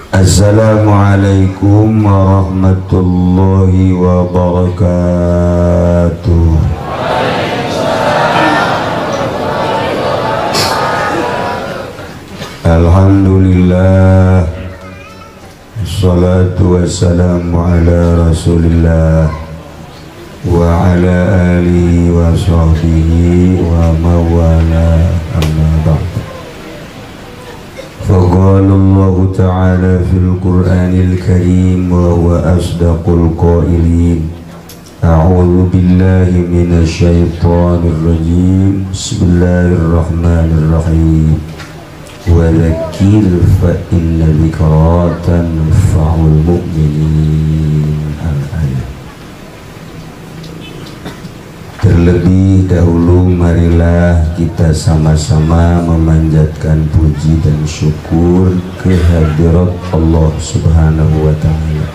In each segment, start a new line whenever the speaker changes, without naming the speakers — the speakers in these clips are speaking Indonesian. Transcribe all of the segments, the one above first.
Assalamualaikum warahmatullahi wabarakatuh. Alhamdulillah, assalatu wassalamu ala rasulillah wa ala alihi wa sahbihi wa mawala, amma ba'd. Faqala Allah ta'ala fil Qur'anil Karim wa huwa asdaqul qailin. A'udzu billahi minasy syaithanir rajim. Bismillahirrahmanirrahim. Wa dzakir fa inna dzikra tanfa'ul mu'minin. Al-ayat. Terlebih dahulu marilah kita sama-sama memanjatkan puji dan syukur kehadirat Allah Subhanahu wa ta'ala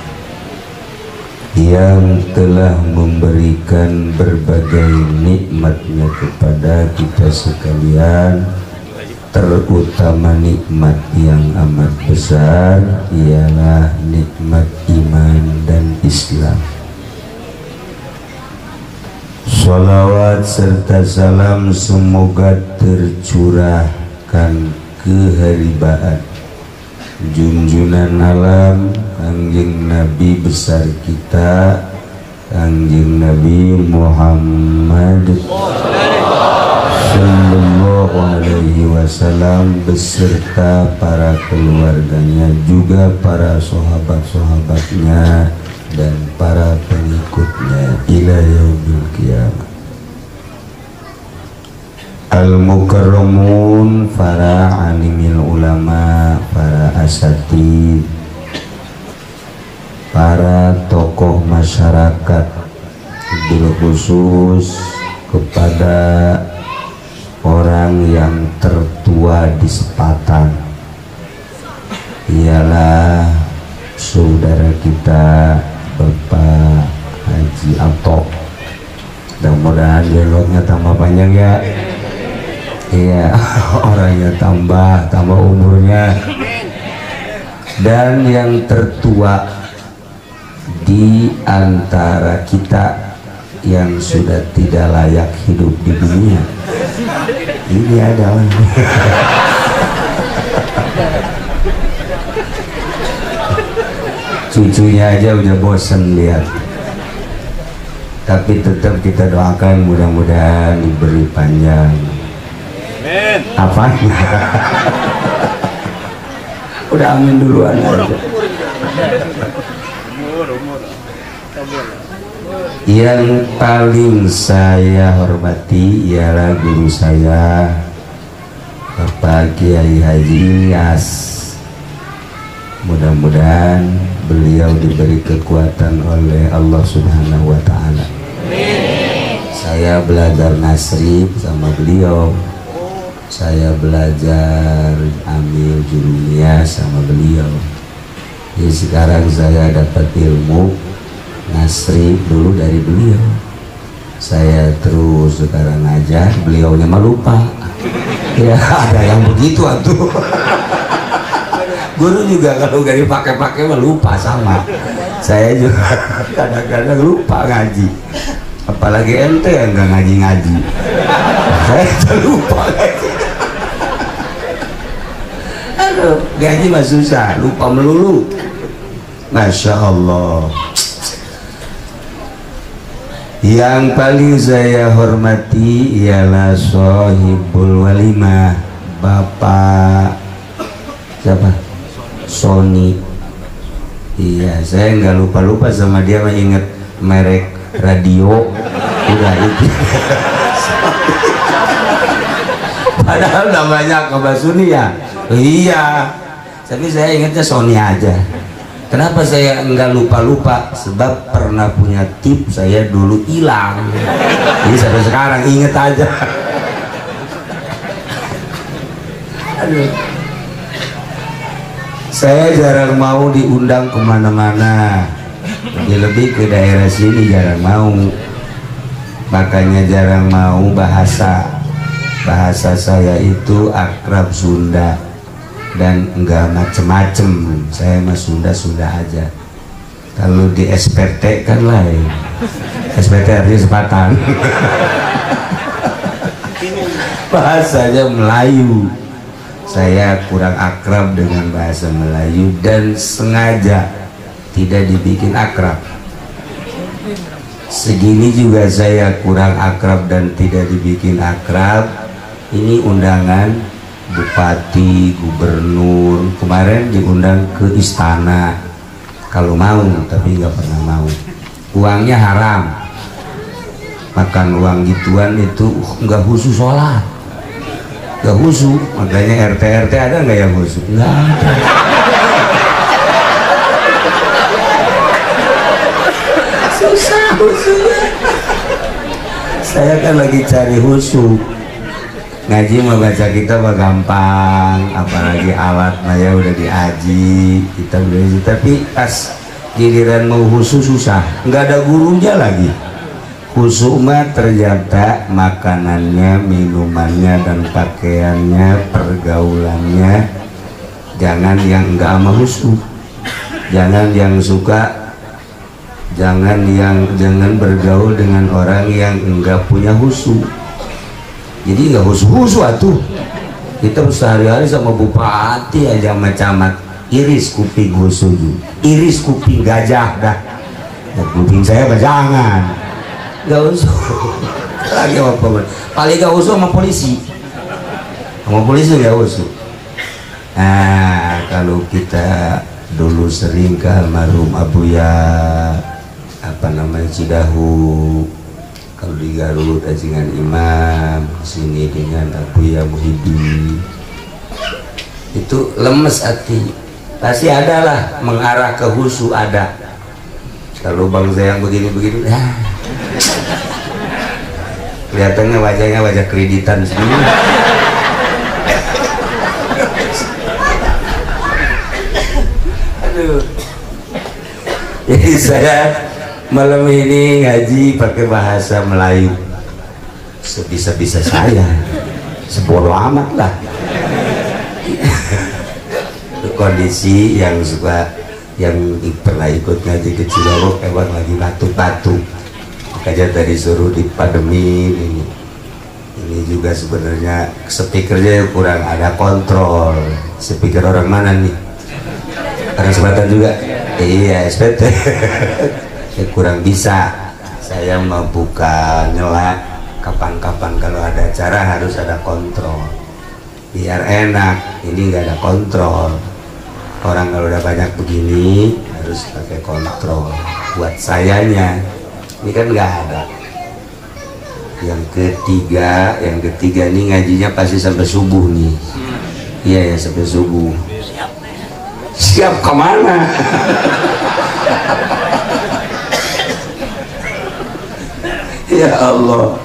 yang telah memberikan berbagai nikmatnya kepada kita sekalian, terutama nikmat yang amat besar ialah nikmat iman dan Islam. Salawat serta salam semoga tercurahkan keharibaan junjunan alam Kangjeng Nabi besar kita, Kangjeng Nabi Muhammad sallallahu alaihi wasallam beserta para keluarganya, juga para sahabat-sahabatnya dan para pengikutnya ila yaumil qiyamah. Al-mukarramun, para alimil ulama, para asatid, para tokoh masyarakat, bil khusus kepada orang yang tertua di Sepatan ialah saudara kita Bapak Haji Atok. Mudah-mudahan dialognya tambah panjang ya. Iya, orangnya tambah umurnya. Dan yang tertua di antara kita yang sudah tidak layak hidup di dunia ini adalah cucunya aja udah bosen lihat, tapi tetap kita doakan mudah-mudahan diberi panjang. Amin. Apanya? Udah amin duluan aja. Yang paling saya hormati ialah guru saya Bapak Kiai Haji Ilyas. Mudah-mudahan beliau diberi kekuatan oleh Allah Subhanahu wa ta'ala. Saya belajar nasrib sama beliau, saya belajar ambil jurumiyah sama beliau. Jadi sekarang saya dapat ilmu nasrib dulu dari beliau, saya terus sekarang ngajar, beliaunya mah lupa. Ya ada yang begitu atuh. Guru juga kalau gak dipakai-pakai mah lupa sama. Saya juga kadang-kadang lupa ngaji. Apalagi ente yang gak ngaji-ngaji. Saya lupa ngaji. Aduh, ngaji mah susah, lupa melulu. Masya Allah. Yang paling saya hormati ialah Sohibul Walimah, Bapak siapa? Sony. Iya, saya nggak lupa sama dia, mah inget merek radio udah itu. Padahal namanya Kabasuni ya. Iya, tapi saya ingetnya Sony aja. Kenapa saya nggak lupa? Sebab pernah punya tip saya dulu hilang. Jadi sampai sekarang inget aja. Aduh. Saya jarang mau diundang kemana-mana, lebih ke daerah sini jarang mau, makanya jarang mau bahasa saya itu akrab Sunda. dan enggak macem-macem. Saya mah Sunda aja. Kalau di SPT kan lain. SPT artinya sepatan. Bahasanya Melayu. Saya kurang akrab dengan bahasa Melayu dan sengaja tidak dibikin akrab. Segini juga saya kurang akrab dan tidak dibikin akrab. Ini undangan bupati, gubernur, kemarin diundang ke istana. Kalau mau, tapi nggak pernah mau. Uangnya haram. Makan uang gituan itu nggak khusus sholat. Nggak khusus, makanya RT ada nggak yang khusus? Nggak ada. Susah khususnya. Saya kan lagi cari khusus. Ngaji mah baca kita mah gampang, apalagi alat maya udah diaji, kita udah diaji. Tapi pas giliran mau khusus susah, nggak ada gurunya lagi. Khusus mah ternyata makanannya, minumannya, dan pakaiannya, pergaulannya. Jangan yang enggak sama khusus, jangan yang suka, jangan bergaul dengan orang yang enggak punya khusus. Jadi enggak khusus atuh. Kita sehari-hari sama bupati aja sama camat, iris kuping khusus, iris kuping gajah dah. Dan kuping saya jangan. Gak usah lagi apa paling gak usah sama polisi gak usah. Nah, kalau kita dulu sering ke almarhum Abuya Cidahu, kalau di Garut dengan Imam, sini dengan Abuya Muhyiddin, itu lemes hati, pasti adalah mengarah ke husu ada. Kalau bangsa yang begini-begini kelihatannya wajahnya wajah kreditan semua. Aduh. Jadi saya malam ini ngaji pakai bahasa Melayu sebisa-bisa saya, sebodoh amat lah. Kondisi yang pernah ikut ngaji ke Cilorok emang lagi batuk-batuk. Makanya tadi suruh dipademin ini juga sebenarnya speakernya kurang ada kontrol. Speaker orang mana nih? Orang Selatan juga? Iya, SPT. Ya, kurang bisa. Saya mau buka nyela kapan-kapan kalau ada acara harus ada kontrol biar enak. Ini nggak ada kontrol. Orang kalau udah banyak begini harus pakai kontrol. Buat sayanya ini kan nggak ada. Yang ketiga nih ngajinya pasti sampai subuh nih. Iya ya, sampai subuh. Siap kemana? Ya Allah.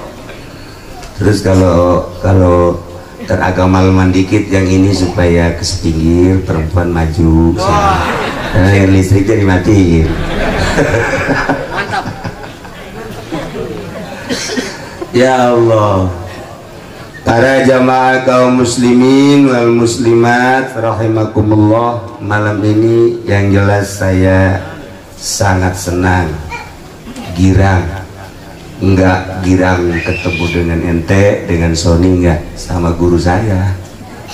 Terus kalau teragama dikit yang ini supaya ke pinggir, perempuan maju. Karena yang listriknya dimatiin. Ya Allah, para jamaah kaum muslimin wal muslimat rahimakumullah, malam ini yang jelas saya sangat senang, girang. Enggak girang ketemu dengan ente, dengan Sony, enggak, sama guru saya.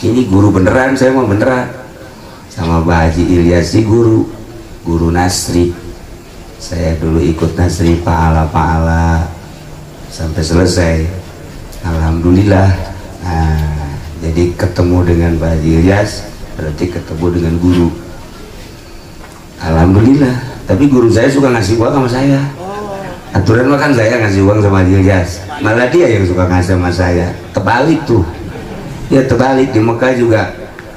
Ini guru beneran, saya mau beneran. Sama Pak Haji Ilyasi, guru Nasri. Saya dulu ikut Nasri pahala sampai selesai, alhamdulillah. Nah, jadi ketemu dengan Pak Haji Ilyas berarti ketemu dengan guru, alhamdulillah. Tapi guru saya suka ngasih uang sama saya. Aturan makan saya ngasih uang sama Haji Ilyas, malah dia yang suka ngasih sama saya. Terbalik tuh ya, terbalik. Di Mekah juga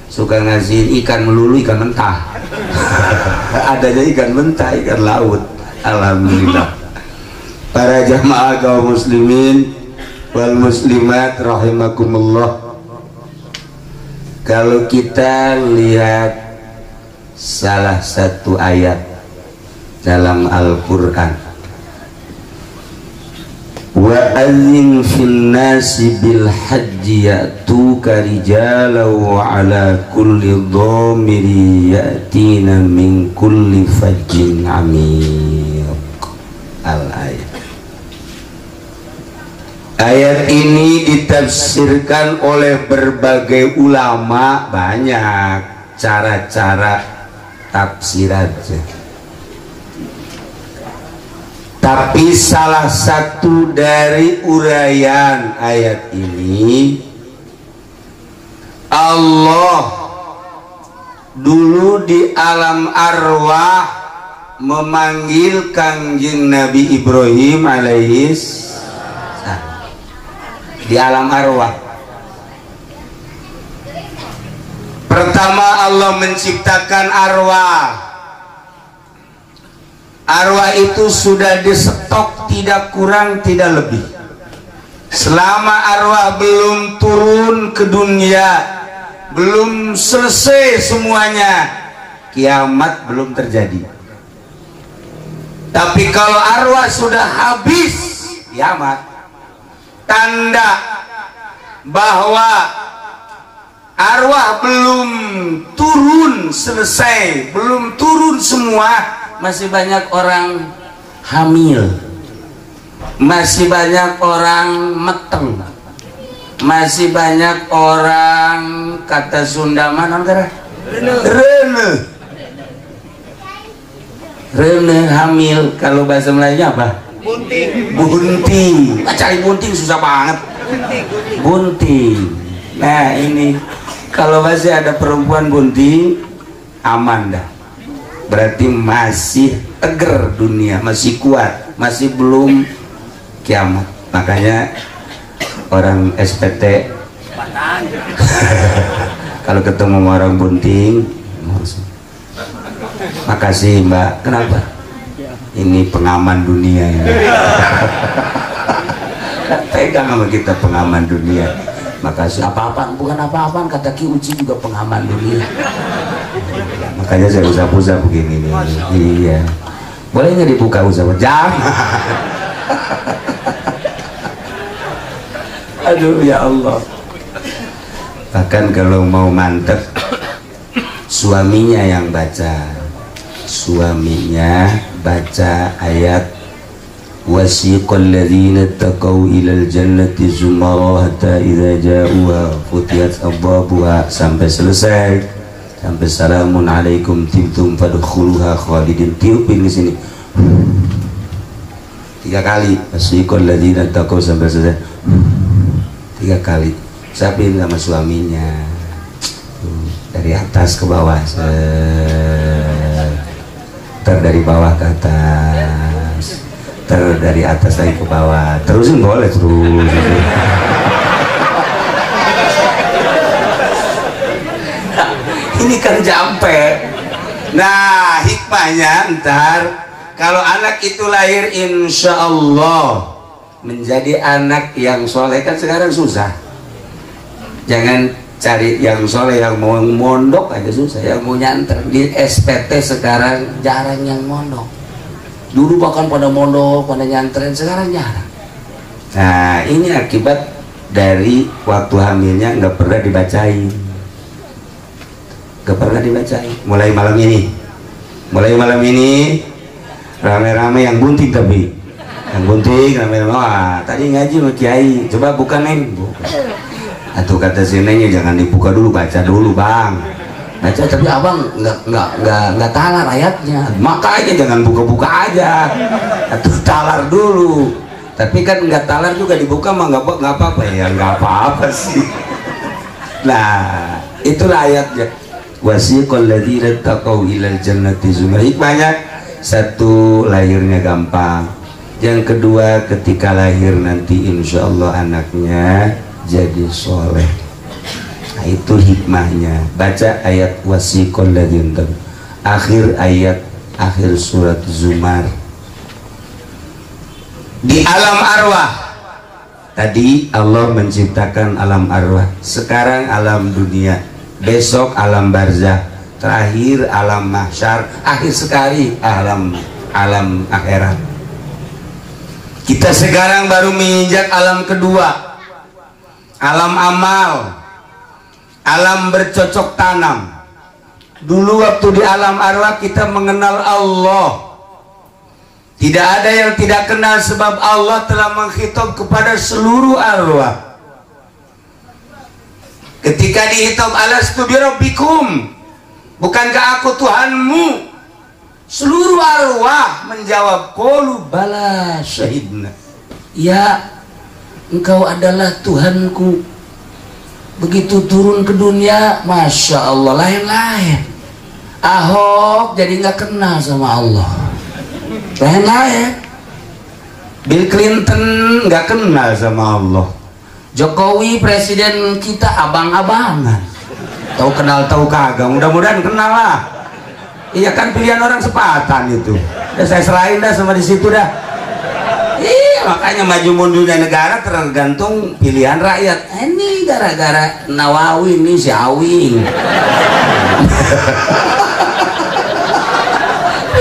suka ngasih ikan melulu, ikan mentah. Adanya ikan mentah, ikan laut. Alhamdulillah. Para jamaah kaum muslimin wal muslimat rahimakumullah, kalau kita lihat salah satu ayat dalam Al-Quran, wa adzin fil nasi bil hajji ya'tuka rijalan wa ala kulli dhamiri ya'tina min kulli fajjin amiq. Al-ayat. Ayat ini ditafsirkan oleh berbagai ulama, banyak cara-cara tafsirannya. Tapi salah satu dari uraian ayat ini, Allah dulu di alam arwah memanggil Kangjeng Nabi Ibrahim alaihis di alam arwah. Pertama Allah menciptakan arwah. Arwah itu sudah disetok, tidak kurang tidak lebih. Selama arwah belum turun ke dunia, belum selesai semuanya, kiamat belum terjadi. Tapi kalau arwah sudah habis, kiamat. Tanda bahwa arwah belum turun selesai, belum turun semua, masih banyak orang hamil, masih banyak orang meteng, masih banyak orang, kata Sunda mana rene hamil. Kalau bahasa Melayunya apa? Bunting. Cari bunting susah banget. Bunting. Nah ini kalau masih ada perempuan bunting, aman dah. Berarti masih tegar dunia, masih kuat, masih belum kiamat. Makanya orang SPT kalau ketemu orang bunting, makasih Mbak. Kenapa? Ini pengaman dunia ya. Pegang sama kita pengaman dunia. Makasih. Apa-apaan? Bukan apa-apaan, kata Ki Uci juga pengaman dunia. Makanya saya usah-usah begini nih. Iya. Boleh nggak dibuka usaha? Jangan. Aduh ya Allah. Bahkan kalau mau mantep, suaminya yang baca. Suaminya baca ayat wasiqal ladzina taqaw ilal jannati zumara hatta idza ja'uha futiyat abwabuha sampai selesai, sampai salamun alaikum tibtum fadkhuluha khalidin. Tiupin di sini 3 kali wasiqal ladzina taqaw sampai selesai 3 kali. Sapin sama suaminya dari atas ke bawah, dari bawah ke atas, dari atas lagi ke bawah, terusin boleh terus. Ini kan jampe. Nah hikmahnya ntar kalau anak itu lahir insya Allah menjadi anak yang soleh, kan sekarang susah. Jangan cari yang soleh, yang mau mondok aja susah, yang mau nyanter. Di SPT sekarang jarang yang mondok. Dulu bahkan pada mondok, pada nyantren, sekarang jarang. Nah ini akibat dari waktu hamilnya nggak pernah dibacain, nggak pernah dibacain. Mulai malam ini rame-rame yang bunting, tapi yang bunting rame-rame. Wah tadi ngaji sama Kiai, coba buka neng. Atau kata si nengnya jangan dibuka dulu, baca dulu bang, baca tapi abang nggak talar ayatnya, makanya jangan buka-buka aja, atau talar dulu. Tapi kan nggak talar juga dibuka mah nggak apa-apa ya, nggak apa-apa sih. Nah itulah ayatnya wasiqal ladzina taqaw ilal jannati zumara. Hikmahnya satu, lahirnya gampang. Yang kedua, ketika lahir nanti insya Allah anaknya jadi soleh. Nah, itu hikmahnya. Baca ayat wasiqal ladzina, akhir ayat, akhir surat Zumar. Di alam arwah tadi Allah menciptakan alam arwah, sekarang alam dunia, besok alam barzah, terakhir alam mahsyar, akhir sekali alam akhirat. Kita sekarang baru menginjak alam kedua, alam amal, alam bercocok tanam. Dulu waktu di alam arwah kita mengenal Allah. Tidak ada yang tidak kenal sebab Allah telah menghitab kepada seluruh arwah. Ketika dihitab alastu birabbikum, bukankah aku Tuhanmu? Seluruh arwah menjawab, qalu bala syahidna. Ya, engkau adalah Tuhanku. Begitu turun ke dunia, Masya Allah, lain-lain. Ahok jadi nggak kenal sama Allah, lain-lain. Bill Clinton nggak kenal sama Allah. Jokowi presiden kita abang-abangan, tahu kenal tahu kagak. Mudah-mudahan kenal lah. Iya kan, pilihan orang sepatan itu. Udah saya serahin dah sama di situ dah. Iya, makanya maju mundurnya negara tergantung pilihan rakyat. Ini gara-gara Nawawi nih si Awing.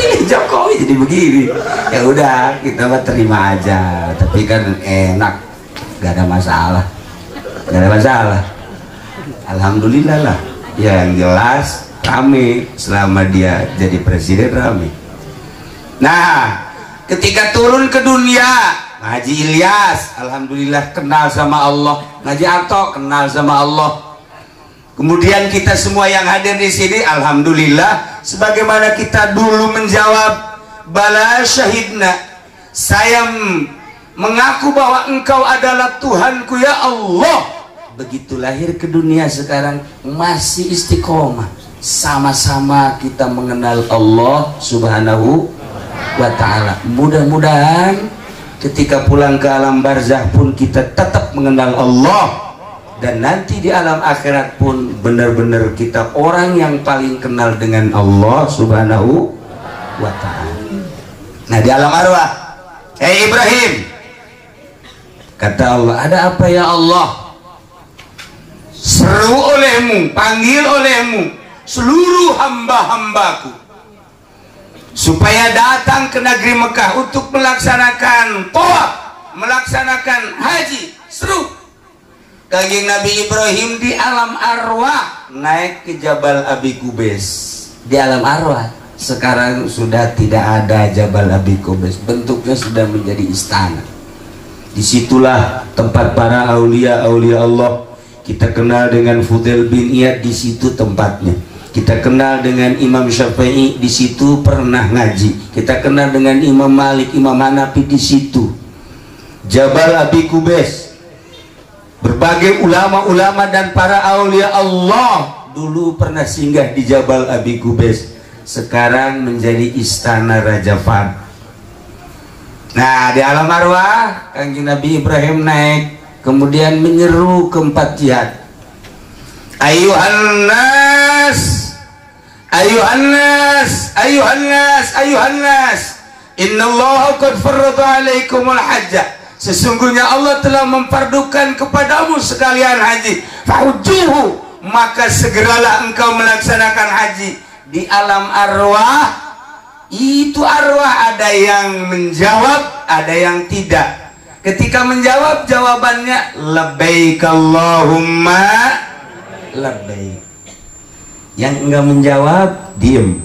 Ini Jokowi jadi begini. Ya udah, kita mah terima aja. Tapi kan enak, gak ada masalah. Gak ada masalah. Alhamdulillah lah. Ya, yang jelas rame selama dia jadi presiden, rame. Nah, ketika turun ke dunia, Haji Ilyas alhamdulillah kenal sama Allah, Haji Ato kenal sama Allah. Kemudian kita semua yang hadir di sini alhamdulillah, sebagaimana kita dulu menjawab bala syahidna, saya mengaku bahwa engkau adalah Tuhanku ya Allah. Begitu lahir ke dunia sekarang masih istiqomah. Sama-sama kita mengenal Allah subhanahu wa ta'ala. Mudah-mudahan ketika pulang ke alam barzah pun kita tetap mengenal Allah, dan nanti di alam akhirat pun benar-benar kita orang yang paling kenal dengan Allah subhanahu wa ta'ala. Nah, di alam arwah, hei Ibrahim, kata Allah, ada apa ya Allah? Seru olehmu, panggil olehmu seluruh hamba-hambaku supaya datang ke negeri Mekah untuk melaksanakan tawaf, melaksanakan haji. Seru. Kanjeng Nabi Ibrahim di alam arwah naik ke Jabal Abi Qubais. Di alam arwah sekarang sudah tidak ada Jabal Abi Qubais, bentuknya sudah menjadi istana. Disitulah tempat para aulia-aulia Allah. Kita kenal dengan Fudail bin Iyad, di situ tempatnya. Kita kenal dengan Imam Syafi'i, di situ pernah ngaji. Kita kenal dengan Imam Malik, Imam Hanafi, di situ. Jabal Abi Qubais. Berbagai ulama-ulama dan para aulia Allah dulu pernah singgah di Jabal Abi Qubais. Sekarang menjadi istana Raja Fahd. Nah, di alam arwah Kanjeng Nabi Ibrahim naik, kemudian menyeru ke empat jihad. Ayuhan nas, ayuhan nas, ayuhan nas, ayuhan nas, innallaha qad farrada alaikumul hajjah. Sesungguhnya Allah telah memfardukan kepadamu sekalian haji. Fahujjuhu, maka segeralah engkau melaksanakan haji. Di alam arwah itu arwah ada yang menjawab, ada yang tidak. Ketika menjawab, jawabannya labbaik Allahumma labbaik. Yang enggak menjawab, diem.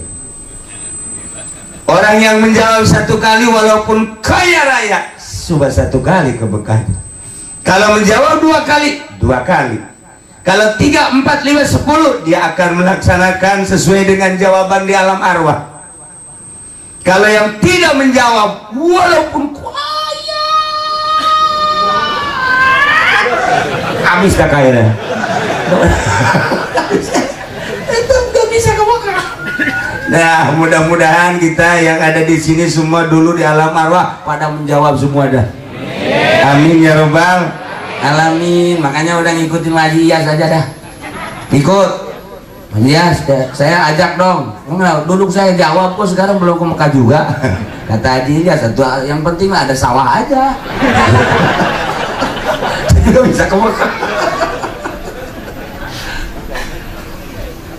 Orang yang menjawab satu kali walaupun kaya raya, coba satu kali keberkahan. Kalau menjawab dua kali, dua kali. Kalau 3, 4, 5, 10, dia akan melaksanakan sesuai dengan jawaban di alam arwah. Kalau yang tidak menjawab walaupun kaya, habis dah kaya. Itu nggak bisa kebakar. Nah, mudah-mudahan kita yang ada di sini semua dulu di alam arwah pada menjawab semua dah. Amin ya robbal alamin. Makanya udah ngikutin Haji Ilyas aja dah. Ikut Ilyas, saya ajak dong. Dulu saya jawab kok, sekarang belum ke Mekah juga. Kata Haji Ilyas, yang penting ada sawah aja. Juga bisa ke Mekah.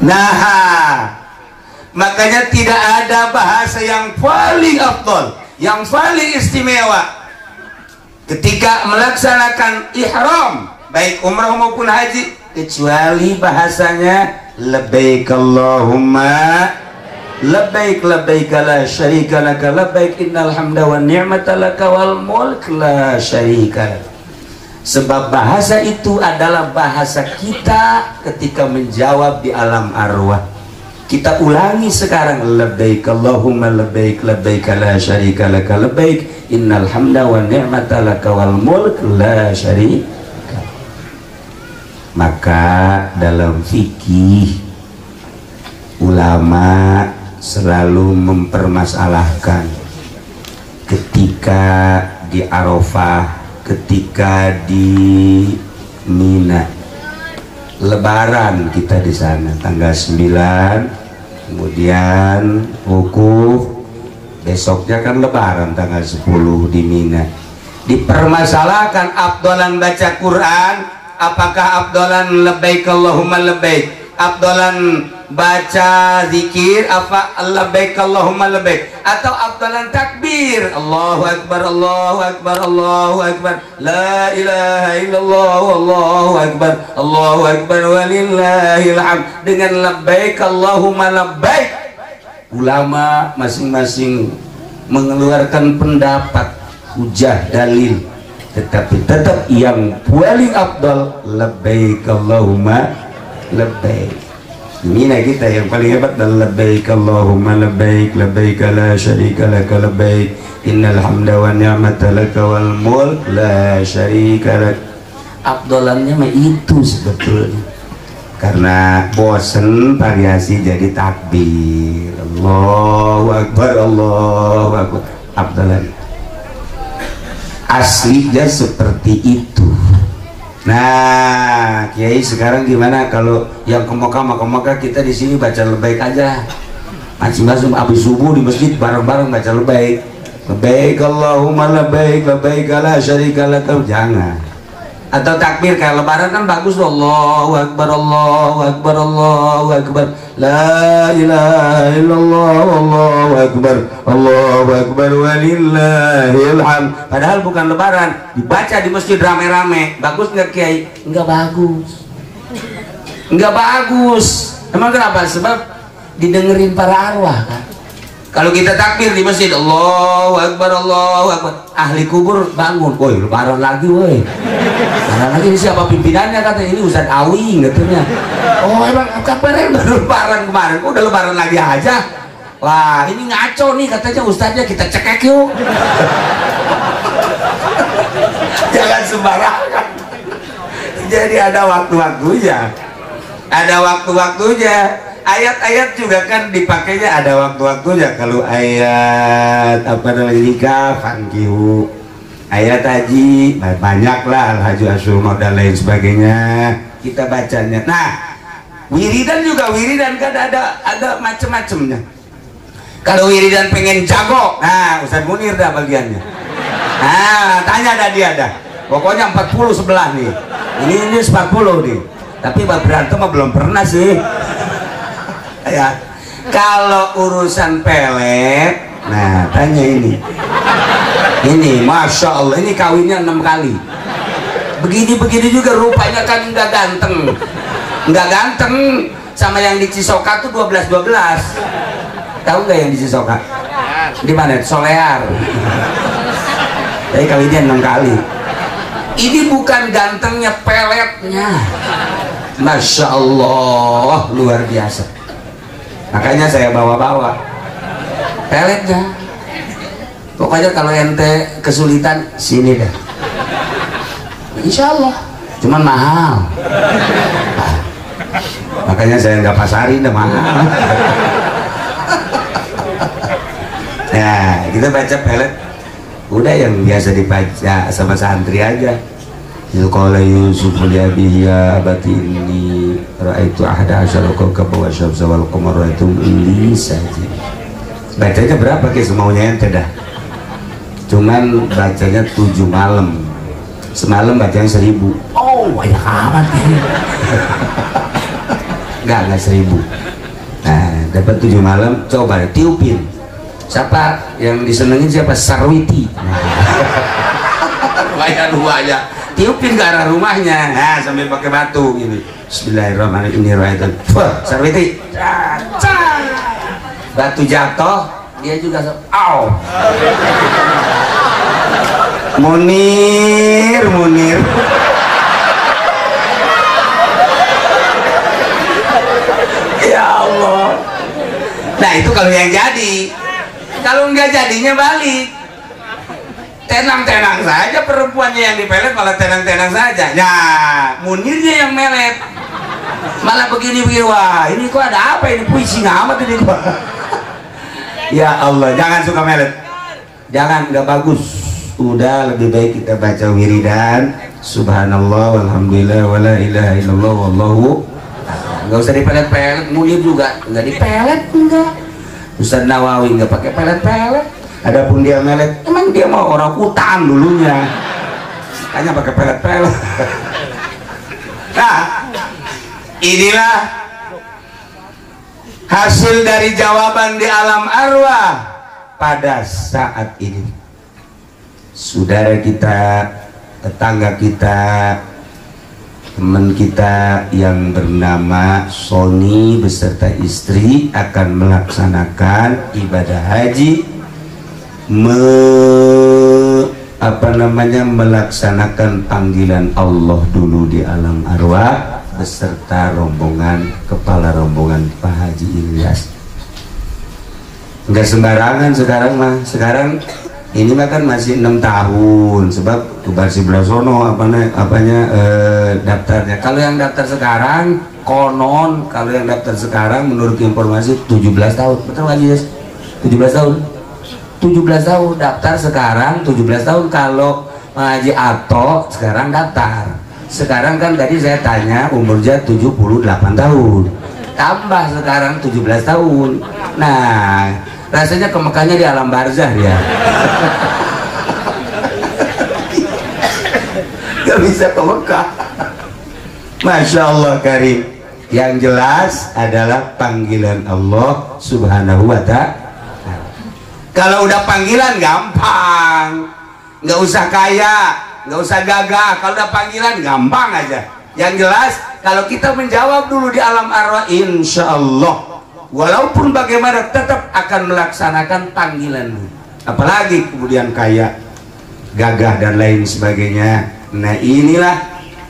Nah, makanya tidak ada bahasa yang paling afdal, yang paling istimewa ketika melaksanakan ihram baik umrah maupun haji, kecuali bahasanya labbaik Allahumma labbaik labbaik la syarika laka labbaik innal hamda wan ni'mata laka wal mulk la syarika lak. Sebab bahasa itu adalah bahasa kita ketika menjawab di alam arwah. Kita ulangi sekarang, labbaik Allahumma labbaik labbaik la syarika laka labbaik innal hamda wan ni'mata laka wal mulk la syarika. Maka dalam fikih ulama selalu mempermasalahkan ketika di Arafah, ketika di Mina, Lebaran kita di sana tanggal 9, kemudian wukuf, besoknya kan Lebaran tanggal 10 di Mina. Dipermasalahkan afdalan baca Quran, apakah afdalan labbaik Allahumma labbaik, afdalan baca zikir apa labbaik Allahumma labbaik, atau afdalan takbir Allahu akbar Allahu akbar Allahu akbar la ilaha illallah Allahu akbar walillahil hamd dengan labbaik Allahumma labbaik. Ulama masing-masing mengeluarkan pendapat, hujah, dalil, tetapi tetap yang paling afdal labbaik Allahumma labbaik. Mina kita yang paling hebat adalah labbaik Allahumma labbaik labbaik la syarika laka labbaik innal hamda wan ni'mata laka wal mulk la syarika lak. Afdalannya mah itu sebetulnya, karena bosen variasi jadi takbir Allahu akbar Allahu akbar. Afdalan aslinya seperti itu. Nah, Kiai sekarang gimana kalau yang ke Mekah kita di sini baca labbaik aja. Masing-masing habis subuh di masjid bareng-bareng baca labbaik. Labbaik Allahumma labbaik labbaik la syarika lak. Jangan. Atau takbir kayak lebaran kan bagus, Allahu akbar Allahu akbar Allahu akbar la ilaha illallah Allahu akbar walillahil hamd. Padahal bukan lebaran, dibaca di masjid rame-rame. Bagus nggak Kiai? Nggak bagus, nggak bagus. Emang kenapa? Sebab didengerin para arwah kan. Kalau kita takbir di masjid Allahu akbar Allahu akbar, ahli kubur bangun, woi lebaran lagi woi, lebaran lagi. Ini siapa pimpinannya? Kata ini Ustaz Awing katanya. Oh emang kapan baru lebaran kemarin, udah lebaran lagi aja. Wah ini ngaco nih katanya Ustaznya, kita cekek yuk. Jangan sembarangan. Jadi ada waktu-waktunya, ada waktu-waktunya. Ayat-ayat juga kan dipakainya ada waktu-waktunya. Kalau ayat apa namanya nikah, fankihu, ayat haji banyaklah, al-haju asyur dan lain sebagainya kita bacanya. Nah wiridan juga, wiridan kan ada macam-macamnya. Kalau wiridan pengen jago, nah Ustaz Munir dah bagiannya. Nah tanya dah dia dah, pokoknya 40 sebelah nih, ini 40 nih, tapi berantem mah belum pernah sih ya. Kalau urusan pelet, nah tanya ini Masya Allah, ini kawinnya 6 kali begini-begini juga rupanya kan nggak ganteng sama yang di Cisoka tuh 12 tahu nggak yang di Cisoka di mana? Solear. Tapi kawinnya 6 kali. Ini bukan gantengnya, peletnya. Masya Allah luar biasa. Makanya saya bawa-bawa peletnya. Pokoknya kalau ente kesulitan sini dah, insya Allah. Cuman mahal. Nah, makanya saya nggak pasarin, dah mahal. Nah kita baca pelet udah yang biasa dibaca sama santri aja. Qala Yusuf li abihi ya abati inni ra'aitu ahada asyara kawkaban wa syamsa wal qamara ra'aitum li sajid. Bacanya berapa ke semaunya ente dah. Cuman bacanya 7 malam. Semalam bacanya 1000. Oh banyak amat ini. Enggak 1000. Nah dapat 7 malam, coba tiupin. Siapa yang disenengin siapa? Sarwiti. Nah. Bayar duanya, tiupin ke arah rumahnya, nah sambil pakai batu gini. Bismillahirrahmanirrahim. Sarwiti, batu jatuh, dia juga au. Munir. Ya Allah. Nah itu kalau yang jadi. Kalau nggak jadinya balik. Tenang-tenang saja perempuannya yang dipelet, malah tenang-tenang saja. Nah, Munirnya yang melet. Malah begini, wah ini kok ada apa ini, puisi amat ini kok. Ya Allah, jangan suka melet. Jangan, nggak bagus. Udah lebih baik kita baca wiridan. Subhanallah, walhamdulillah, wala ilaha illallah, wallahu. Nggak usah dipelet-pelet. Munir juga nggak dipelet, enggak. Ustaz Nawawi nggak pakai pelet-pelet. Adapun dia melet, emang dia mau orang hutan dulunya, makanya pakai pelet-pelet. Nah, inilah hasil dari jawaban di alam arwah pada saat ini. Saudara kita, tetangga kita, teman kita yang bernama Sony beserta istri akan melaksanakan ibadah haji, melaksanakan panggilan Allah dulu di alam arwah beserta rombongan, kepala rombongan Pak Haji Ilyas. Enggak sembarangan sekarang mah. Sekarang ini mah kan masih 6 tahun, sebab Tubar Siblasono daftarnya. Kalau yang daftar sekarang konon, kalau yang daftar sekarang menurut informasi 17 tahun. Betul nggak Yes? 17 tahun. 17 tahun daftar sekarang, 17 tahun kalau Haji Ato sekarang daftar. Sekarang kan tadi saya tanya umurnya 78 tahun, tambah sekarang 17 tahun. Nah rasanya ke Mekahnya di alam barzah ya. Gak bisa ke Mekah. Masya Allah karim. Yang jelas adalah panggilan Allah subhanahu wa ta'ala. Kalau udah panggilan gampang, nggak usah kaya, nggak usah gagah. Kalau udah panggilan gampang aja. Yang jelas kalau kita menjawab dulu di alam arwah, insya Allah walaupun bagaimana tetap akan melaksanakan panggilan. Apalagi kemudian kaya, gagah dan lain sebagainya. Nah inilah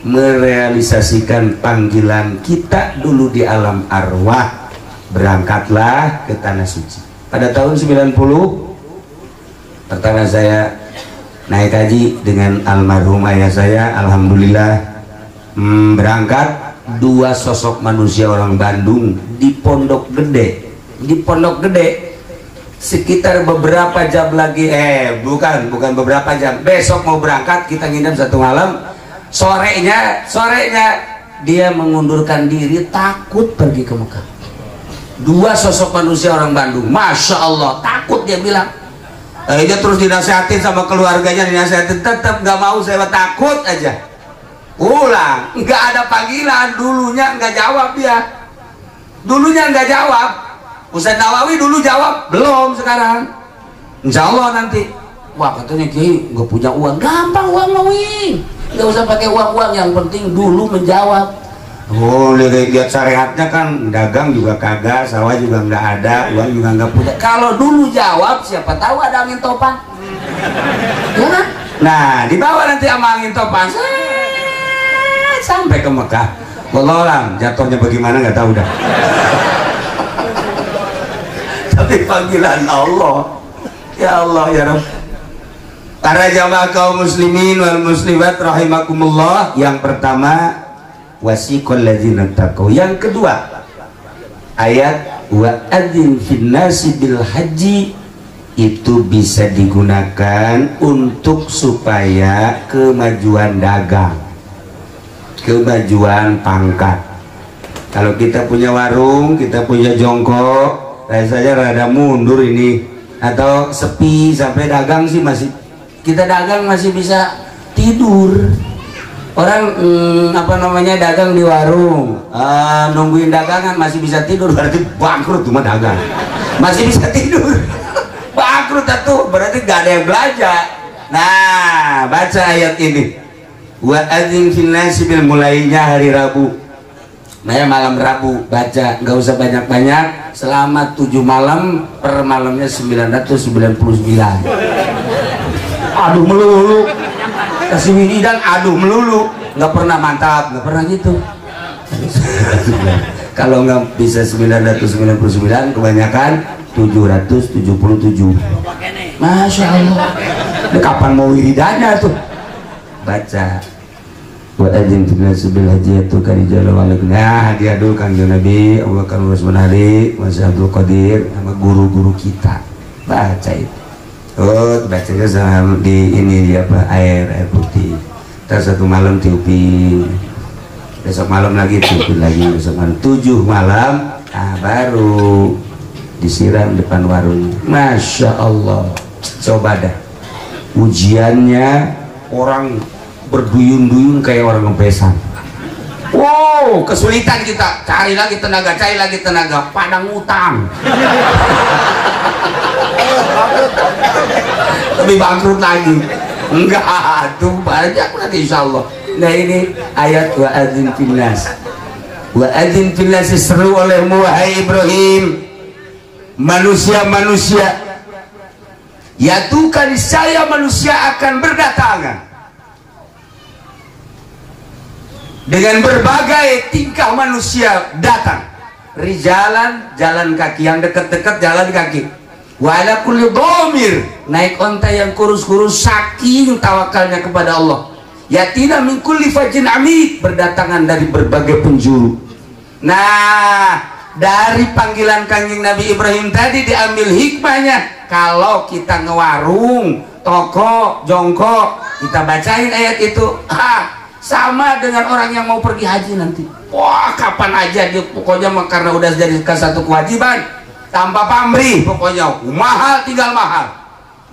merealisasikan panggilan kita dulu di alam arwah. Berangkatlah ke tanah suci. Pada tahun 90 pertama saya naik haji dengan almarhum ayah saya. Alhamdulillah berangkat dua sosok manusia orang Bandung di Pondok Gede. Di Pondok Gede sekitar beberapa jam lagi, bukan beberapa jam, besok mau berangkat, kita nginep 1 malam. Sorenya dia mengundurkan diri, takut pergi ke Mekah. Dua sosok manusia orang Bandung, Masya Allah, takut. Dia bilang, dia terus dinasihatin sama keluarganya, dinasihatin, tetap gak mau, saya takut aja. Ulang, nggak ada panggilan. Dulunya nggak jawab dia, dulunya nggak jawab. Ustaz Nawawi dulu jawab, belum. Sekarang insya Allah nanti. Wah katanya Kiai nggak punya uang, gampang uang Nawawi, nggak usah pakai uang, yang penting dulu menjawab. Oh, lihat syariatnya kan, dagang juga kagak, sawah juga nggak ada, uang juga nggak punya. Kalau dulu jawab, siapa tahu ada angin topan, ya kan? Nah, dibawa nanti sama angin topan sampai ke Mekah. Wallahualam, jatuhnya bagaimana nggak tahu dah. Tapi panggilan Allah, ya Allah ya Rabb. Para jamaah kaum muslimin wal muslimat rahimakumullah, yang pertama wasiqal ladzina taqaw. Yang kedua ayat wa adzin fin nasi bil haji, itu bisa digunakan untuk supaya kemajuan dagang, kemajuan pangkat. Kalau kita punya warung, kita punya jongkok, rasanya rada mundur ini, atau sepi sampai dagang sih masih, kita dagang masih bisa tidur. Orang dagang di warung, nungguin dagangan masih bisa tidur, berarti bangkrut. Cuma dagang masih bisa tidur, bangkrut tuh berarti gak ada yang belajar. Nah, baca ayat ini. Wa adzin fil nasi bil, mulainya hari Rabu. Nah, malam Rabu baca, nggak usah banyak-banyak, selama 7 malam, per malamnya 999. Aduh melulu, kasih wiridan aduh melulu, nggak pernah mantap, nggak pernah gitu. Kalau nggak bisa 999, kebanyakan 777. Masya Allah. Ini kapan mau wiridannya tuh? Baca. Wa adzin fil nasi bil hajjatu karijal wal. Nah, diadu Kanjeng Nabi Abu Bakar Rasman Ali, Mas Abdul Qadir, sama guru-guru kita. Baca itu. Oh, bacanya sama di ini dia apa? Air putih. Terus satu malam tiupin. Besok malam lagi tiupin lagi. Besok malam 7 malam. Nah, baru disiram depan warung. Masya Allah. Coba dah. Ujiannya orang berduyun-duyun kayak orang ngepesan. Wow, kesulitan kita. Cari lagi tenaga, padang utang. Lebih bangkrut lagi. Enggak, tuh banyak nanti insyaallah. Nah, ini ayat wa adzin fil nas. Wa adzin fil nas, seru olehmu wahai Ibrahim, manusia-manusia, ya Tuhan, saya manusia akan berdatangan dengan berbagai tingkah manusia datang. Rijalan, jalan kaki, yang dekat-dekat jalan kaki. Wala kulli dhamir, naik onta yang kurus-kurus saking tawakalnya kepada Allah. Yatina min kulli fajin amik, berdatangan dari berbagai penjuru. Nah, dari panggilan Kanjeng Nabi Ibrahim tadi diambil hikmahnya. Kalau kita ngewarung, toko, jongkok, kita bacain ayat itu, sama dengan orang yang mau pergi haji nanti. Wah, kapan aja dia pokoknya, karena udah jadikan satu kewajiban, tanpa pamrih, pokoknya mahal tinggal mahal.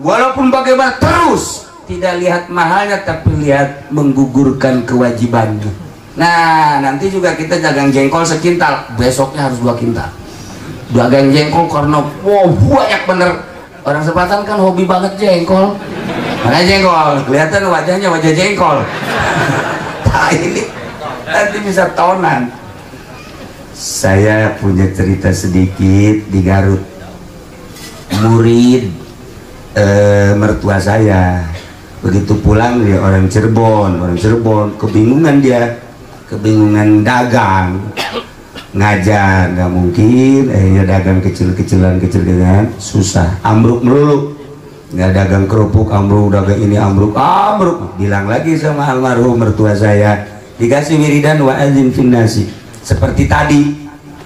Walaupun bagaimana terus tidak lihat mahalnya, tapi lihat menggugurkan kewajibannya. Nah, nanti juga kita dagang jengkol sekintal, besoknya harus 2 kintal. Dagang jengkol karena wow, banyak bener. Orang Sepatan kan hobi banget jengkol. Mana jengkol? Kelihatan wajahnya wajah jengkol. Nah, ini nanti bisa tonan. Saya punya cerita sedikit di Garut. Murid mertua saya begitu pulang, dia orang Cirebon, kebingungan kebingungan dagang, ngajar nggak mungkin, akhirnya dagang kecil-kecilan susah, ambruk melulu, nggak dagang kerupuk ambruk, dagang ini ambruk. Bilang lagi sama almarhum mertua saya, dikasih wiridan wa adzin fin nasi seperti tadi.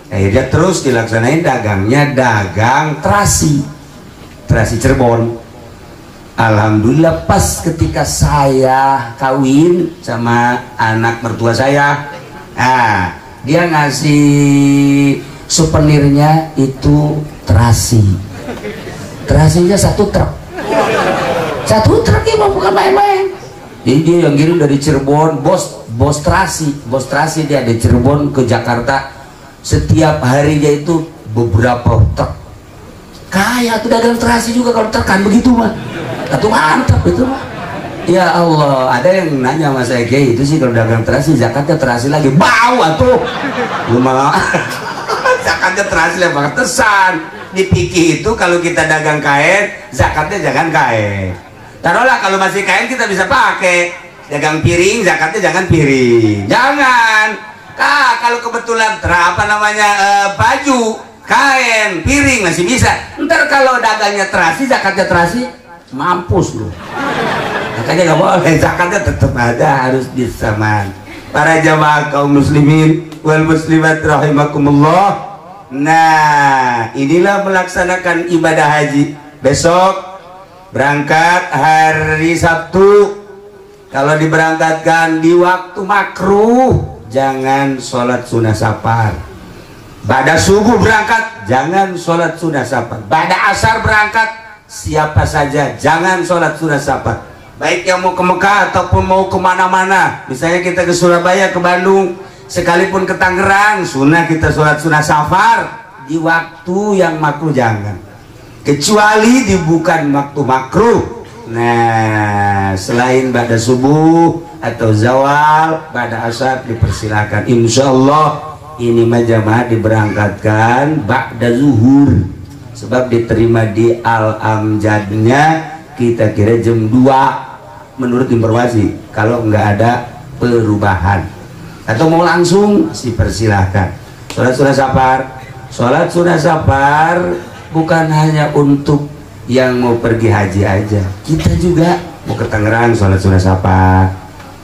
Akhirnya terus dilaksanain, dagangnya dagang terasi Cirebon. Alhamdulillah, pas ketika saya kawin sama anak mertua saya, dia ngasih souvenirnya itu terasinya 1 truk. 1 truk ini bukan main-main. Jadi dia yang kirim dari Cirebon, bos terasi dia dari Cirebon ke Jakarta, setiap harinya itu beberapa truk. Kayak tuh dagang terasi juga kalau terkan begitu mah. Atau mantap itu mah. Ya Allah, ada yang nanya sama saya, kayak itu sih kalau dagang terasi, zakatnya terasi lagi bau atuh. Cuma zakatnya terasi lagi pantesan. Di fikih itu kalau kita dagang kain, zakatnya jangan kain. Taruhlah kalau masih kain kita bisa pakai. Dagang piring, zakatnya jangan piring. Jangan. Kalau kebetulan baju, kain, piring masih bisa. Ntar kalau dagangnya terasi, zakatnya terasi, mampus lu. Makanya nggak boleh, zakatnya tetap ada, harus disamaan. Para jamaah kaum muslimin wal muslimat rahimakumullah. Nah, inilah melaksanakan ibadah haji. Besok berangkat hari Sabtu. Kalau diberangkatkan di waktu makruh, jangan sholat sunnah safar. Pada subuh berangkat, jangan sholat sunnah safar. Pada asar berangkat, siapa saja jangan sholat sunnah safar. Baik yang mau ke Mekah ataupun mau kemana-mana. Misalnya kita ke Surabaya, ke Bandung, sekalipun ke Tangerang, sunnah kita sholat sunnah safar di waktu yang makruh jangan. Kecuali di bukan waktu makruh, Nah, selain ba'da subuh atau zawal, ba'da asar dipersilakan. Insya Allah ini mah jamaah diberangkatkan ba'da zuhur, sebab diterima di Al-Amjadnya kita kira jam 2 menurut informasi, kalau nggak ada perubahan. Atau mau langsung dipersilahkan. Sholat sunnah safar bukan hanya untuk yang mau pergi haji aja, kita juga mau ke Tangerang sholat sunnah safar,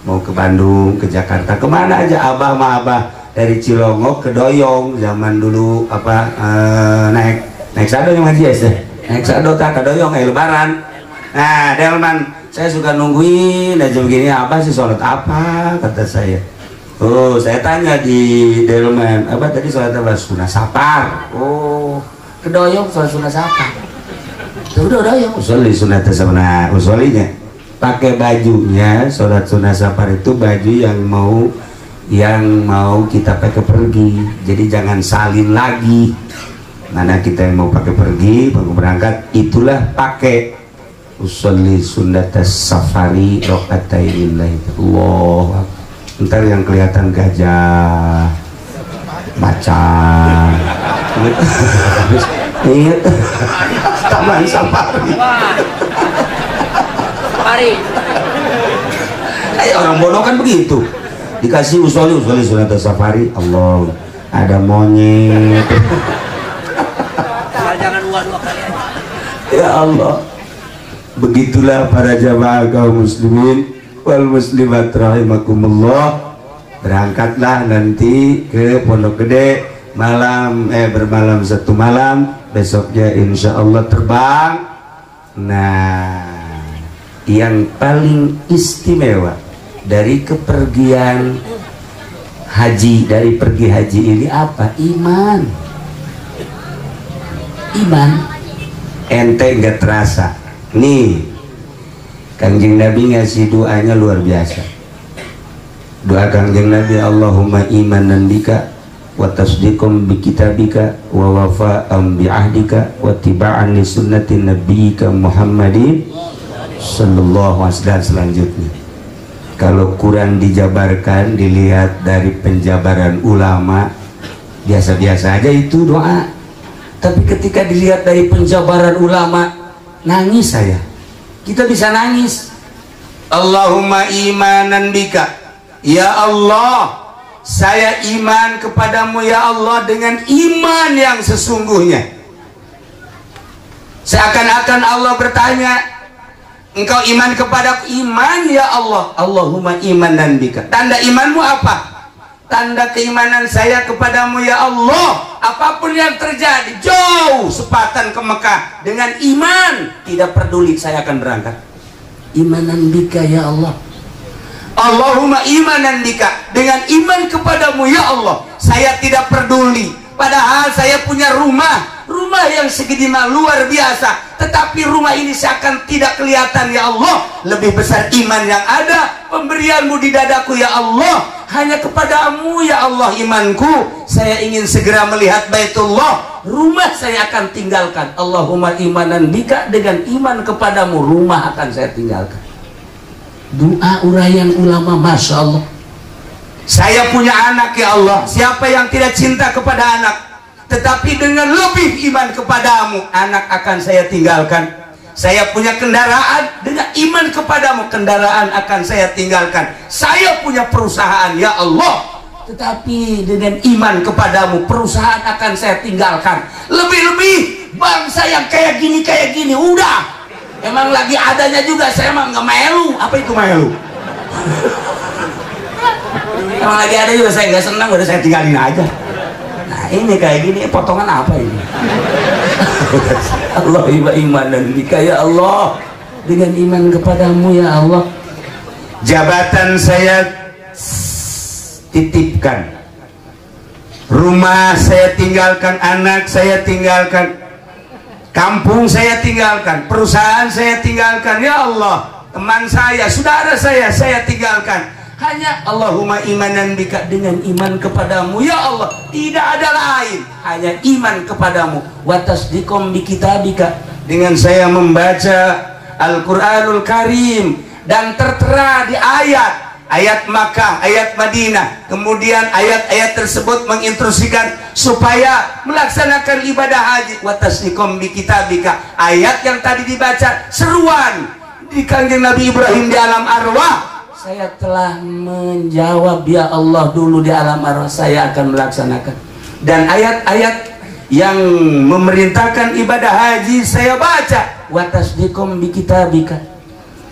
mau ke Bandung, ke Jakarta, kemana aja. Abah mah abah dari Cilongok ke Doyong zaman dulu naik sado yang haji ya, naik sado tak ke Doyong lebaran. Nah Delman, saya suka nungguin aja begini, abah sih sholat apa, kata saya. Oh, saya tanya di Delman, apa tadi sholat apa? Sunnah safar. Oh, kedoyong sholat sunnah safar. Udah yang usul sunat sama usulinya. Pakai bajunya sholat sunnah safar itu baju yang mau kita pakai pergi. Jadi jangan salin lagi. Mana kita yang mau pakai pergi, mau berangkat, itulah pakai usul sunat safari rokatainilah itu. Allah. Ntar yang kelihatan gajah, macan, ingat taman safari. Kayak orang bodoh kan begitu, dikasih usoli sunat safari, Allah ada monyet.
Jangan dua kali aja.
Ya Allah, begitulah para jamaah kaum muslimin wal muslimat rahimakumullah. Berangkatlah nanti ke Pondok Gede bermalam 1 malam, besoknya insya Allah terbang. Nah, yang paling istimewa dari kepergian haji, dari pergi haji ini apa? Iman. Ente nggak terasa nih, Kanjeng Nabi ngasih doanya luar biasa. Doa Kanjeng Nabi, Allahumma imanan bika wa tasdiqum bi kitabika wa wafa'an bi ahdika wa tiba'an li sunnati nabiyyika Muhammadin sallallahu alaihi wasallam. Selanjutnya, kalau kurang dijabarkan, dilihat dari penjabaran ulama, biasa-biasa aja itu doa. Tapi ketika dilihat dari penjabaran ulama, nangis saya. Kita bisa nangis. Allahumma imanan bika, ya Allah, saya iman kepadamu ya Allah dengan iman yang sesungguhnya. Seakan-akan Allah bertanya, engkau iman kepadaku? Iman ya Allah. Allahumma imanan bika, tanda imanmu apa? Tanda keimanan saya kepadamu ya Allah, apapun yang terjadi, jauh sepatan ke Mekah dengan iman, tidak peduli, saya akan berangkat. Imanan bika ya Allah. Allahumma imanan bika, dengan iman kepadamu ya Allah, saya tidak peduli, padahal saya punya rumah yang segede luar biasa, tetapi rumah ini seakan tidak kelihatan ya Allah. Lebih besar iman yang ada, pemberianmu di dadaku ya Allah, hanya kepadamu ya Allah imanku. Saya ingin segera melihat Baitullah, rumah saya akan tinggalkan. Allahumma imanan bika, dengan iman kepadamu rumah akan saya tinggalkan. Doa urayan ulama, Masya Allah. Saya punya anak ya Allah, siapa yang tidak cinta kepada anak? Tetapi dengan lebih iman kepadamu, anak akan saya tinggalkan. Saya punya kendaraan, dengan iman kepadamu kendaraan akan saya tinggalkan. Saya punya perusahaan ya Allah, tetapi dengan iman kepadamu perusahaan akan saya tinggalkan. Lebih-lebih bangsa yang kayak gini udah, emang lagi adanya juga saya emang nggak melu. Apa itu melu? Emang lagi ada juga saya nggak senang, udah saya tinggalin aja. Nah ini kayak gini, potongan apa ini? Allah imanan bika ya Allah, dengan iman kepadamu ya Allah. Jabatan saya titipkan, rumah saya tinggalkan, anak saya tinggalkan, kampung saya tinggalkan, perusahaan saya tinggalkan ya Allah. Teman saya, saudara saya tinggalkan. Hanya Allahumma imanan bika, dengan iman kepadamu ya Allah, tidak ada lain, hanya iman kepadamu. Wa tasdiqum bi kitabika, dengan saya membaca
Al-Quranul Karim, dan tertera di ayat Makkah, ayat Madinah. Kemudian ayat-ayat tersebut menginstruksikan supaya melaksanakan ibadah haji. Wa tasdiqum bi kitabika, ayat yang tadi dibaca seruan di kanjeng Nabi Ibrahim di alam arwah. Saya telah menjawab ya Allah dulu di alam arwah, saya akan melaksanakan. Dan ayat-ayat yang memerintahkan ibadah haji saya baca. Wa tasdiqum bi kitabika,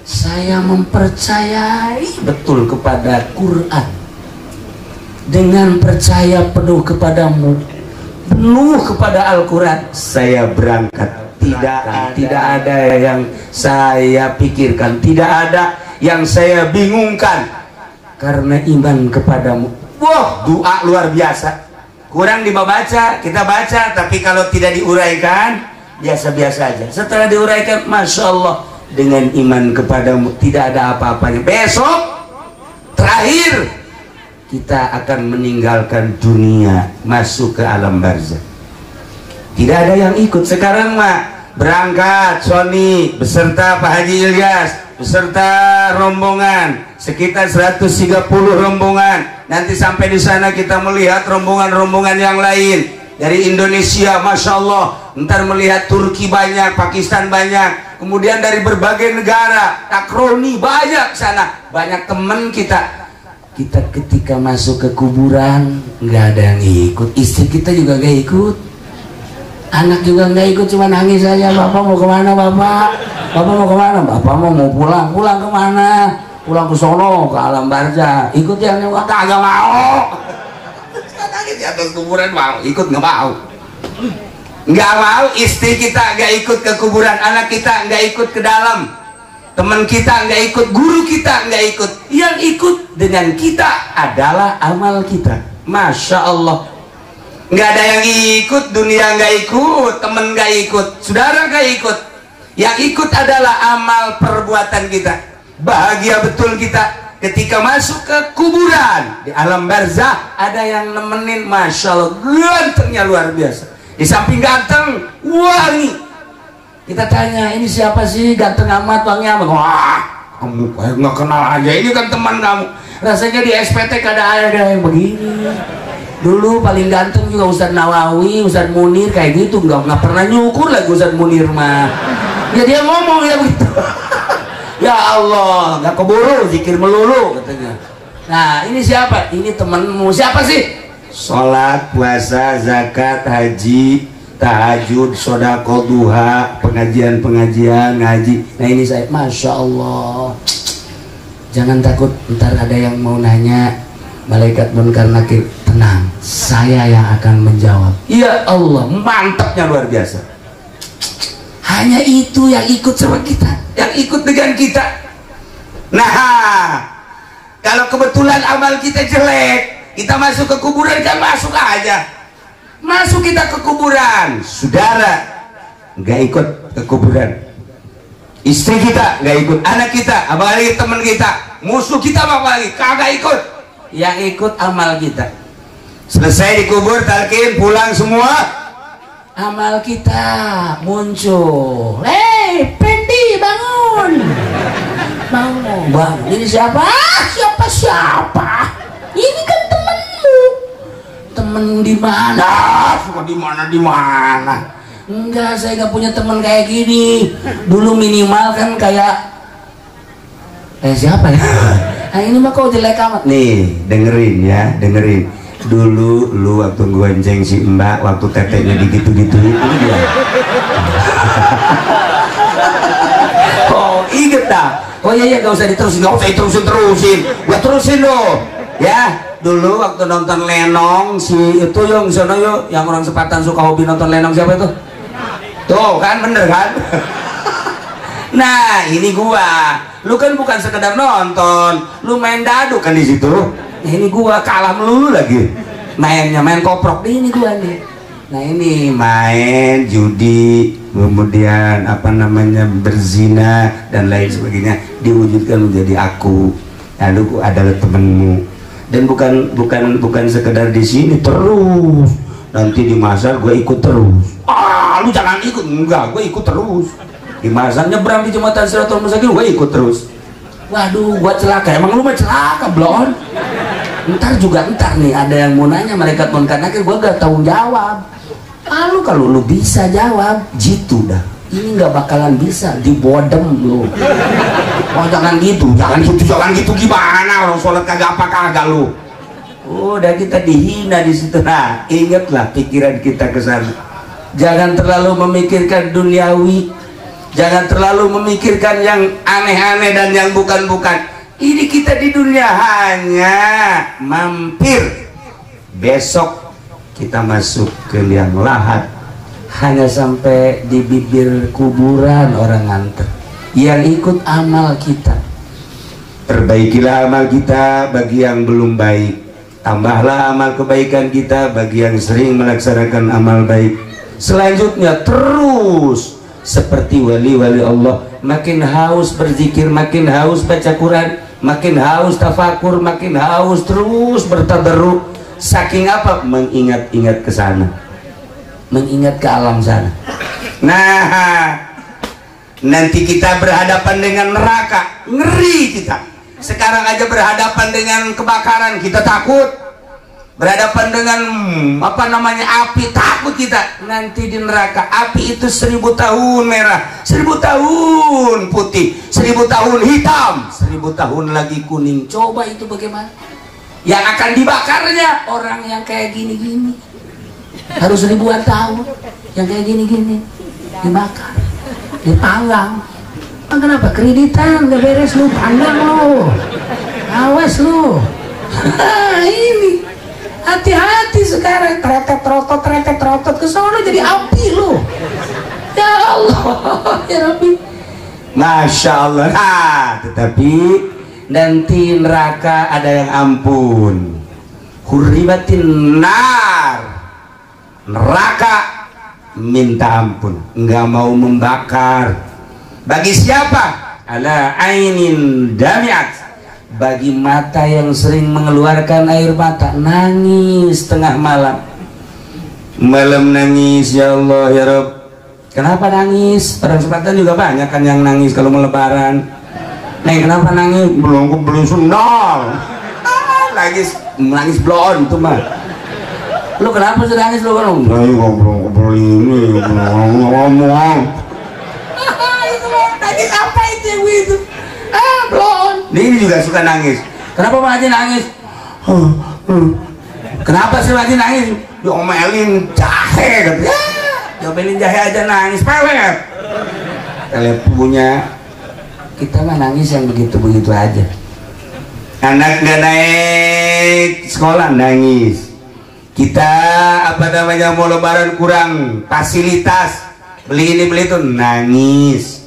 saya mempercayai betul kepada Quran, dengan percaya penuh kepadamu, penuh kepada Al-Quran, saya berangkat. Tidak ada yang saya pikirkan, tidak ada yang saya bingungkan, karena iman kepadamu. Wah, doa luar biasa. Kurang dibaca, kita baca, tapi kalau tidak diuraikan biasa-biasa aja. Setelah diuraikan, Masya Allah, dengan iman kepadamu tidak ada apa-apanya. Besok terakhir kita akan meninggalkan dunia, masuk ke alam barzakh. Tidak ada yang ikut. Sekarang mah berangkat Sony beserta Pak Haji Ilyas beserta rombongan sekitar 130 rombongan. Nanti sampai di sana kita melihat rombongan-rombongan yang lain dari Indonesia, Masya Allah. Ntar melihat Turki banyak, Pakistan banyak, kemudian dari berbagai negara, takroni banyak sana, banyak teman kita. Kita ketika masuk ke kuburan nggak ada yang ikut, istri kita juga nggak ikut, anak juga nggak ikut, cuma nangis saja. Bapak mau kemana bapak? Bapak mau kemana? Bapak mau pulang. Pulang kemana? Pulang ke sono, ke alam barzakh. Ikut yang kagak mau. Nangis di atas kuburan, mau ikut nggak mau. Nggak mau, istri kita nggak ikut ke kuburan, anak kita nggak ikut ke dalam, teman kita nggak ikut, guru kita nggak ikut. Yang ikut dengan kita adalah amal kita. Masya Allah. Nggak ada yang ikut, dunia nggak ikut, teman nggak ikut, saudara nggak ikut. Yang ikut adalah amal perbuatan kita. Bahagia betul kita ketika masuk ke kuburan. Di alam barzakh ada yang nemenin, Masya Allah, gantengnya luar biasa. Di samping ganteng, wangi. Kita tanya, ini siapa sih ganteng amat, wangi amat? Wah, kamu kayak nggak kenal aja, ini kan teman kamu. Rasanya di SPT ada yang begini. Dulu paling ganteng juga Ustadz Nawawi, Ustadz Munir, kayak gitu. Nggak pernah nyukur lagi Ustadz Munir mah. Ya dia ngomong ya begitu. Ya Allah, nggak keburu, zikir melulu katanya. Nah, ini siapa? Ini temanmu. Siapa sih? Sholat, puasa, zakat, haji, tahajud, sodako, duha, pengajian ngaji. Nah ini saya, Masya Allah. Jangan takut, ntar ada yang mau nanya, malaikat munkar nakir. Tenang, saya yang akan menjawab. Ya Allah, mantapnya luar biasa. Hanya itu yang ikut sama kita, yang ikut dengan kita. Nah, kalau kebetulan amal kita jelek, kita masuk ke kuburan, kan masuk aja. Masuk kita ke kuburan, saudara nggak ikut ke kuburan, istri kita nggak ikut, anak kita, apalagi teman kita, musuh kita apalagi kagak ikut. Yang ikut amal kita. Selesai dikubur, talqin, pulang semua, amal kita muncul. Pendi, bangun. Bangun. Ini siapa? Siapa? Ini kan temenmu. Temen di mana? Suka di mana? Enggak, saya nggak punya temen kayak gini. Dulu minimal kan kayak siapa ya? Nah ini mah kau jelek amat. Nih, dengerin. Dulu lu waktu gonceng si Mbak, waktu tetenya digitu-gituin, ini dia. Oh, inget dah. Oh iya, gak usah diterusin, gua terusin loh. Ya, dulu waktu nonton Lenong, si itu yang sono yang orang Sepatan suka hobi nonton Lenong, siapa itu? Tuh kan, bener kan? Nah, ini gua. Lu kan bukan sekedar nonton, lu main dadu kan di situ. Nah, ini gua kalah melulu lagi. Main koprok. Ini gua nih. Nah, ini main judi, kemudian berzina dan lain sebagainya diwujudkan menjadi aku. Lalu adalah temenmu. Dan bukan sekedar di sini terus. Nanti di masar gue ikut terus. Lu jangan ikut. Enggak, gue ikut terus. di masa nyebrang di jembatan Siratul Mustaqim gue ikut terus. Waduh, gua celaka. Emang lu mah celaka, blon. Ntar nih ada yang mau nanya malaikat munkar nakir, gua gak tahu jawab. Lalu kalau lu bisa jawab, jitu dah. Ini nggak bakalan bisa, dibodem lu. Oh jangan gitu gimana? Orang sholat kagak apa kagak lu. Udah kita dihina di situ. Nah, ingatlah pikiran kita ke sana. Jangan terlalu memikirkan duniawi. Jangan terlalu memikirkan yang aneh-aneh dan yang bukan-bukan. Ini kita di dunia hanya mampir. Besok kita masuk ke liang lahat. Hanya sampai di bibir kuburan orang nganter. Yang ikut amal kita. Perbaikilah amal kita bagi yang belum baik. Tambahlah amal kebaikan kita bagi yang sering melaksanakan amal baik. Selanjutnya terus seperti wali-wali Allah, makin haus berzikir, makin haus baca Quran, makin haus tafakur, makin haus terus bertadarruk. Saking apa? Mengingat-ingat ke sana, mengingat ke alam sana. Nah, nanti kita berhadapan dengan neraka, ngeri kita. Sekarang aja berhadapan dengan kebakaran kita takut. Berhadapan dengan api, takut kita. Nanti di neraka api itu 1000 tahun merah, 1000 tahun putih, 1000 tahun hitam, 1000 tahun lagi kuning. Coba itu bagaimana? Yang akan dibakarnya orang yang kayak gini-gini. Harus ribuan tahun. Yang kayak gini-gini dibakar, dipanggang. Kenapa? Kreditan gak beres lu, panggang lu, awas lu. Ini hati-hati sekarang, tretet rotot ke sono jadi api lu. Ya Allah, ya Rabbi. Masya Allah. Nah, tetapi nanti neraka ada yang ampun. Hurribatin nar. Neraka minta ampun, nggak mau membakar. Bagi siapa? Ala ainin damiat. Bagi mata yang sering mengeluarkan air mata, nangis tengah malam. Malam nangis, ya Allah ya Rabb. Kenapa nangis? Orang Selatan juga banyak kan yang nangis kalau mau lebaran. Neng kenapa nangis? Belum sundal. Nangis blon itu mah. Lu kenapa sih nangis lu kan? Ngobrol ini, ngomong. Nangis apa itu yang itu? Blon. Ini juga suka nangis. Kenapa Pak Haji nangis? Kenapa sih Pak Haji nangis? Diomelin jahe katanya. Diomelin jahe aja nangis, pelet. Kalau punya kita mah nangis yang begitu-begitu aja. Anak nggak naik sekolah nangis. Kita mau lebaran kurang fasilitas, beli ini beli itu nangis.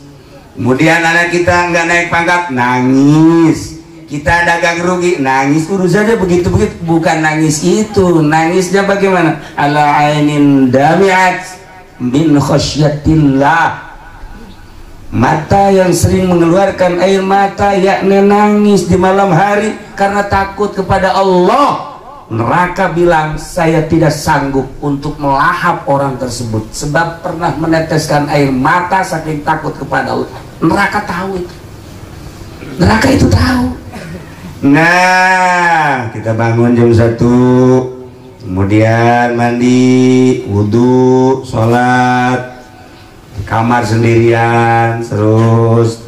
Kemudian anak kita nggak naik pangkat nangis. Kita dagang rugi nangis. Urusannya begitu-begitu, bukan nangis itu. Nangisnya bagaimana? Ala ainin damiat min khasyatillah. Mata yang sering mengeluarkan air mata, yakni nangis di malam hari karena takut kepada Allah. Neraka bilang, saya tidak sanggup untuk melahap orang tersebut sebab pernah meneteskan air mata saking takut kepada Allah. Neraka tahu itu. Neraka itu tahu. Nah, kita bangun jam 1, kemudian mandi, wudhu, sholat, di kamar sendirian, terus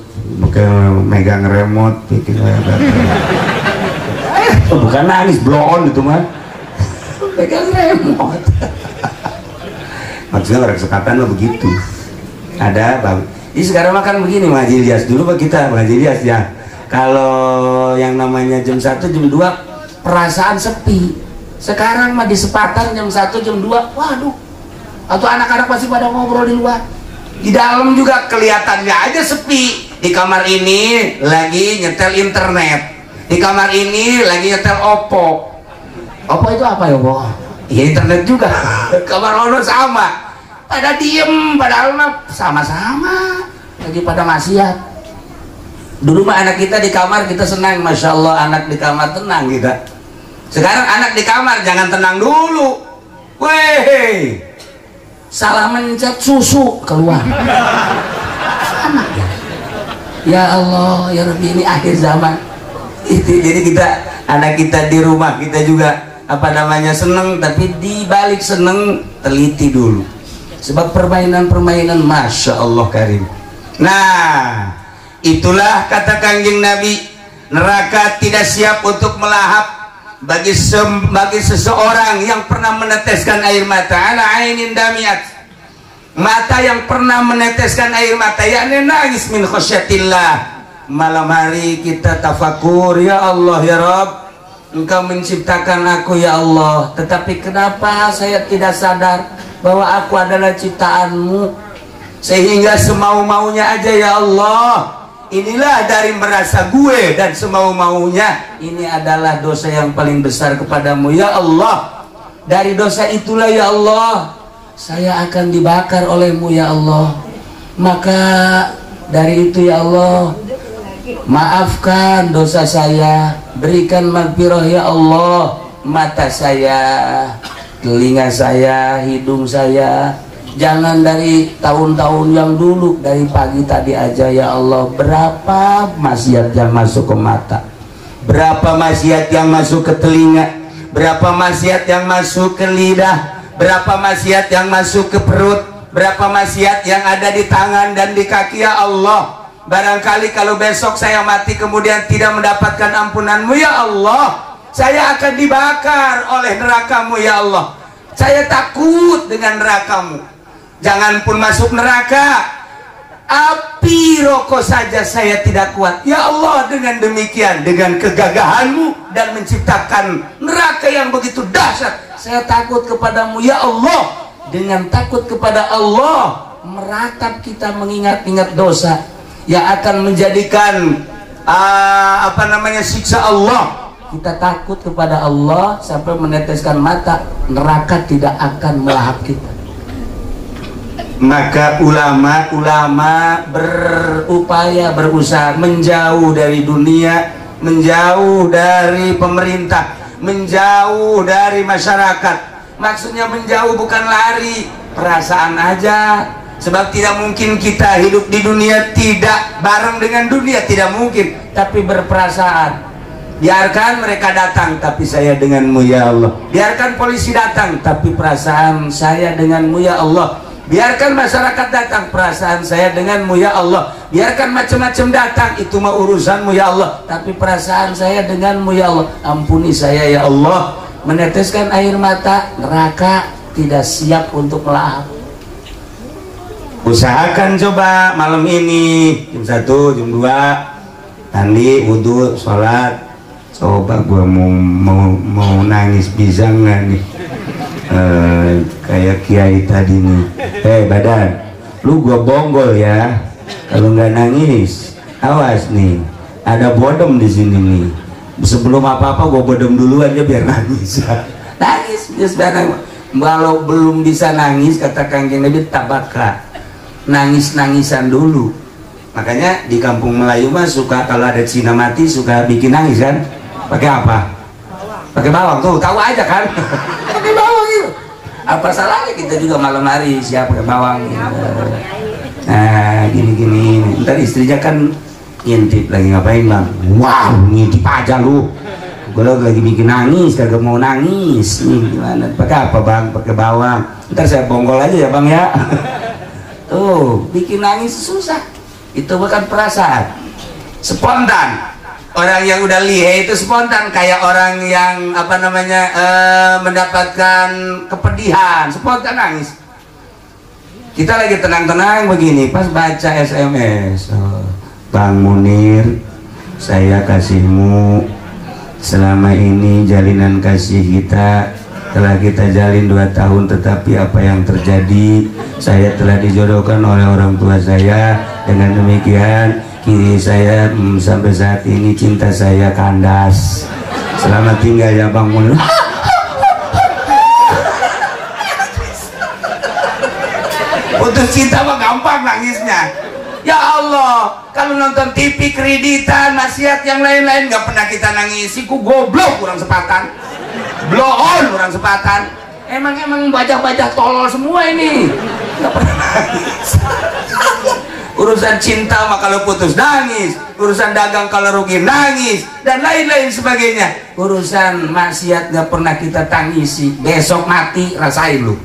megang remote, bikin bukan nangis, blon itu mah. Pegang remote. Maksudnya orang sekatan lo begitu. Ada bang. Ini sekarang makan begini Pak Haji Ilyas. Dulu Pak kita Pak Haji Ilyas ya. Kalau yang namanya jam 1 jam 2 perasaan sepi. Sekarang mah di sepatan jam 1 jam 2, waduh. Atau anak-anak masih pada ngobrol di luar. Di dalam juga kelihatannya aja sepi. Di kamar ini lagi nyetel internet. Di kamar ini lagi nyetel Oppo. Oppo itu apa ya, Oppo? Ya internet juga. Kamar Ono sama. Pada diem, padahal mah sama-sama lagi pada maksiat. Dulu mah anak kita di kamar kita senang, Masya Allah anak di kamar tenang kita. Sekarang anak di kamar jangan tenang dulu. Weh, salah mencet susu keluar. Ya Allah ya Rabbi, ini akhir zaman itu. Jadi kita, anak kita di rumah kita juga apa namanya seneng, tapi di balik seneng teliti dulu, sebab permainan-permainan Masya Allah Karim. Nah itulah kata Kanjeng Nabi, neraka tidak siap untuk melahap bagi seseorang yang pernah meneteskan air mata. Ala ainin damiat, mata yang pernah meneteskan air mata, yakni nangis min khosyatillah. Malam hari kita tafakur, ya Allah ya Rabb, Engkau menciptakan aku ya Allah, tetapi kenapa saya tidak sadar bahwa aku adalah ciptaanmu, sehingga semau-maunya aja ya Allah. Inilah dari merasa gue dan semau-maunya, ini adalah dosa yang paling besar kepadamu ya Allah. Dari dosa itulah ya Allah saya akan dibakar olehmu ya Allah. Maka dari itu ya Allah, maafkan dosa saya, berikan maghfirah ya Allah, mata saya, telinga saya, hidung saya. Jangan dari tahun-tahun yang dulu, dari pagi tadi aja ya Allah, berapa maksiat yang masuk ke mata, berapa maksiat yang masuk ke telinga, berapa maksiat yang masuk ke lidah, berapa maksiat yang masuk ke perut, berapa maksiat yang ada di tangan dan di kaki ya Allah. Barangkali kalau besok saya mati kemudian tidak mendapatkan ampunanmu ya Allah, saya akan dibakar oleh nerakamu ya Allah. Saya takut dengan nerakamu. Jangan pun masuk neraka, api rokok saja saya tidak kuat ya Allah. Dengan demikian, dengan kegagahanmu dan menciptakan neraka yang begitu dahsyat, saya takut kepadamu ya Allah. Dengan takut kepada Allah, meratap kita mengingat-ingat dosa yang akan menjadikan siksa Allah. Kita takut kepada Allah sampai meneteskan mata, neraka tidak akan melahap kita. Maka ulama berupaya, berusaha menjauh dari dunia, menjauh dari pemerintah, menjauh dari masyarakat. Maksudnya menjauh bukan lari, perasaan aja. Sebab tidak mungkin kita hidup di dunia tidak bareng dengan dunia, tidak mungkin. Tapi berperasaan. Biarkan mereka datang, tapi saya denganmu ya Allah. Biarkan polisi datang, tapi perasaan saya denganmu ya Allah. Biarkan masyarakat datang, perasaan saya denganmu ya Allah. Biarkan macam-macam datang, itu mah urusanmu ya Allah, tapi perasaan saya denganmu ya Allah. Ampuni saya ya Allah. Meneteskan air mata, neraka tidak siap untuk melahap. Usahakan coba malam ini jam 1, jam 2 mandi, wudhu, sholat. Coba gua mau nangis bisa nggak nih? Kayak kiai tadi nih. Badan, lu gua bonggol ya. Kalau nggak nangis, awas nih. Ada bodom di sini nih. Sebelum apa-apa gua bodom dulu aja biar nangis. Nangis, biar. Kalau belum bisa nangis, kata Kanjeng Nabi, tabaka. Nangis-nangisan dulu. Makanya di kampung Melayu mah suka kalau ada Cina mati suka bikin nangis kan? Pakai apa? Pakai bawang tuh, tahu aja kan? Pakai bawang itu. Apa salahnya kita juga malam hari siap pakai bawang gitu. Nah, gini-gini. Ntar istrinya kan ngintip, lagi ngapain bang? Wow, ngintip aja lu. Gue lagi bikin nangis, kagak mau nangis. Nih gimana? Pakai apa bang? Pakai bawang. Ntar saya bonggol aja ya bang ya. Tuh, bikin nangis susah. Itu bukan perasaan, spontan. Orang yang udah lihe itu spontan, kayak orang yang mendapatkan kepedihan, spontan nangis. Kita lagi tenang-tenang begini, pas baca SMS, Bang Munir, saya kasihmu. Selama ini jalinan kasih kita telah kita jalin 2 tahun, tetapi apa yang terjadi, saya telah dijodohkan oleh orang tua saya. Dengan demikian kiri saya sampai saat ini cinta saya kandas. Selamat tinggal ya Bang Munir. Putus cinta mah gampang nangisnya. Ya Allah, kalau nonton TV kreditan, maksiat yang lain-lain nggak pernah kita nangis. Ku goblok kurang sepatan, blow on kurang sepatan. Emang bajak-bajak tolol semua ini. Nggak pernah nangis. urusan cinta mah kalau putus nangis, urusan dagang kalau rugi nangis, dan lain-lain sebagainya. Urusan maksiat nggak pernah kita tangisi, besok mati rasain lu.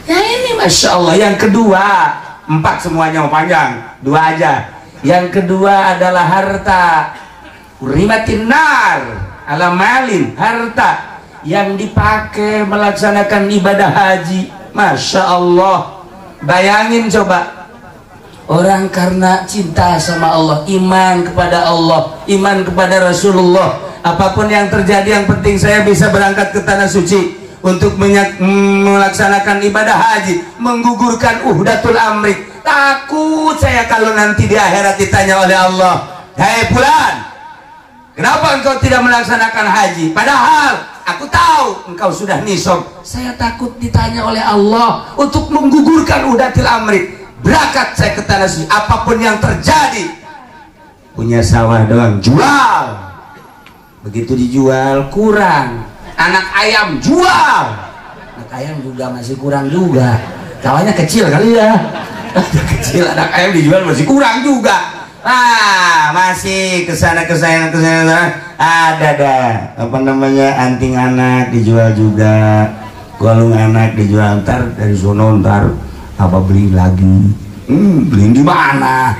Ya ini Masya Allah. Yang kedua, 4 semuanya mau panjang, 2 aja. Yang kedua adalah harta. Urimatin nar ala malin, harta yang dipakai melaksanakan ibadah haji. Masya Allah. Bayangin coba, orang karena cinta sama Allah, iman kepada Allah, iman kepada Rasulullah, apapun yang terjadi yang penting saya bisa berangkat ke tanah suci untuk melaksanakan ibadah haji, menggugurkan uhdatul amri. Takut saya kalau nanti di akhirat ditanya oleh Allah, "Hei fulan, kenapa engkau tidak melaksanakan haji? Padahal aku tahu engkau sudah nisab." Saya takut ditanya oleh Allah untuk menggugurkan uhdatul amri. Berangkat saya ke tanah suci, apapun yang terjadi. Punya sawah doang, jual. Begitu dijual kurang, anak ayam jual. Anak ayam juga masih kurang juga. Kawannya kecil kali ya. Kecil, anak ayam dijual masih kurang juga. Masih kesana ada dah apa namanya, anting anak dijual juga, golong anak dijual. Ntar dari sono ntar apa beli lagi, beliin di mana,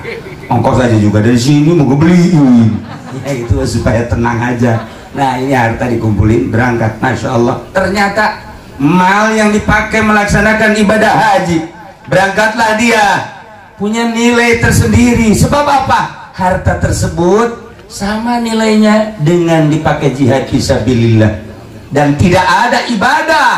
ongkos aja juga dari sini mau gue beliin. Ya itu supaya tenang aja. Nah ini harta dikumpulin berangkat. Masya Allah, ternyata mal yang dipakai melaksanakan ibadah haji, berangkatlah dia, punya nilai tersendiri. Sebab apa? Harta tersebut sama nilainya dengan dipakai jihad fisabilillah. Dan tidak ada ibadah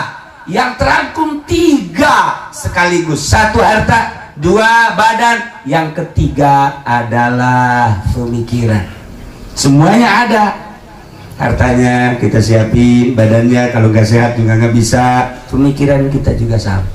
yang terangkum 3 sekaligus. 1 harta, 2 badan, yang ketiga adalah pemikiran. Semuanya ada. Hartanya kita siapin, badannya kalau nggak sehat juga nggak bisa, pemikiran kita juga sama.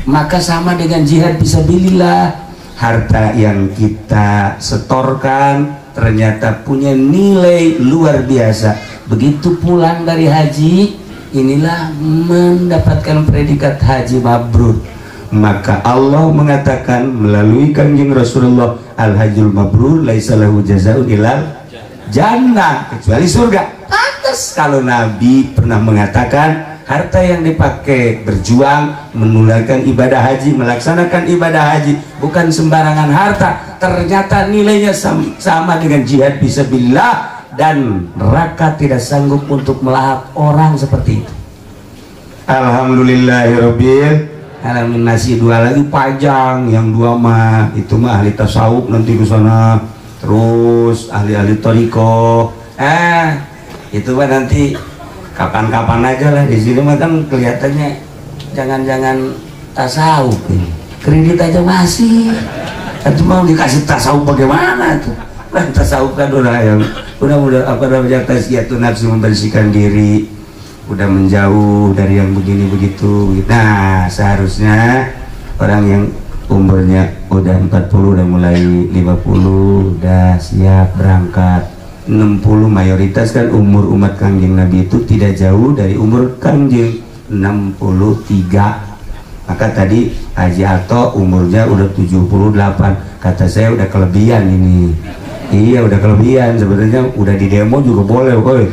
Maka sama dengan jihad fisabilillah. Harta yang kita setorkan ternyata punya nilai luar biasa. Begitu pulang dari haji, inilah mendapatkan predikat haji mabrur. Maka Allah mengatakan melalui kanjeng Rasulullah, al-hajjul mabrur laisa lahu jazaa'un ilal jannah, kecuali surga. Pantas kalau Nabi pernah mengatakan harta yang dipakai berjuang menunaikan ibadah haji, melaksanakan ibadah haji, bukan sembarangan harta. Ternyata nilainya sama dengan jihad fisabilillah, dan neraka tidak sanggup untuk melahap orang seperti itu. Alhamdulillahirabbil alamin. Masih 2 lagi panjang, yang 2 mah itu mah ahli tasawuf nanti ke sana, terus ahli-ahli thariqah. Itu mah nanti kapan-kapan aja lah. Di sini mah kan kelihatannya jangan-jangan tasawuf ini, kredit aja masih. Itu mau dikasih tasawuf bagaimana tuh? Tasawuf kan udah yang udah apa namanya, tazkiyatun nafsu, membersihkan diri, udah menjauh dari yang begini begitu. Nah seharusnya orang yang umurnya udah 40, udah mulai 50, udah siap berangkat. 60 mayoritas kan umur umat kanjeng Nabi itu tidak jauh dari umur kanjeng, 63. Maka tadi Haji Ato umurnya udah 78. Kata saya udah kelebihan ini. Iya udah kelebihan, sebenarnya udah di demo juga boleh woy.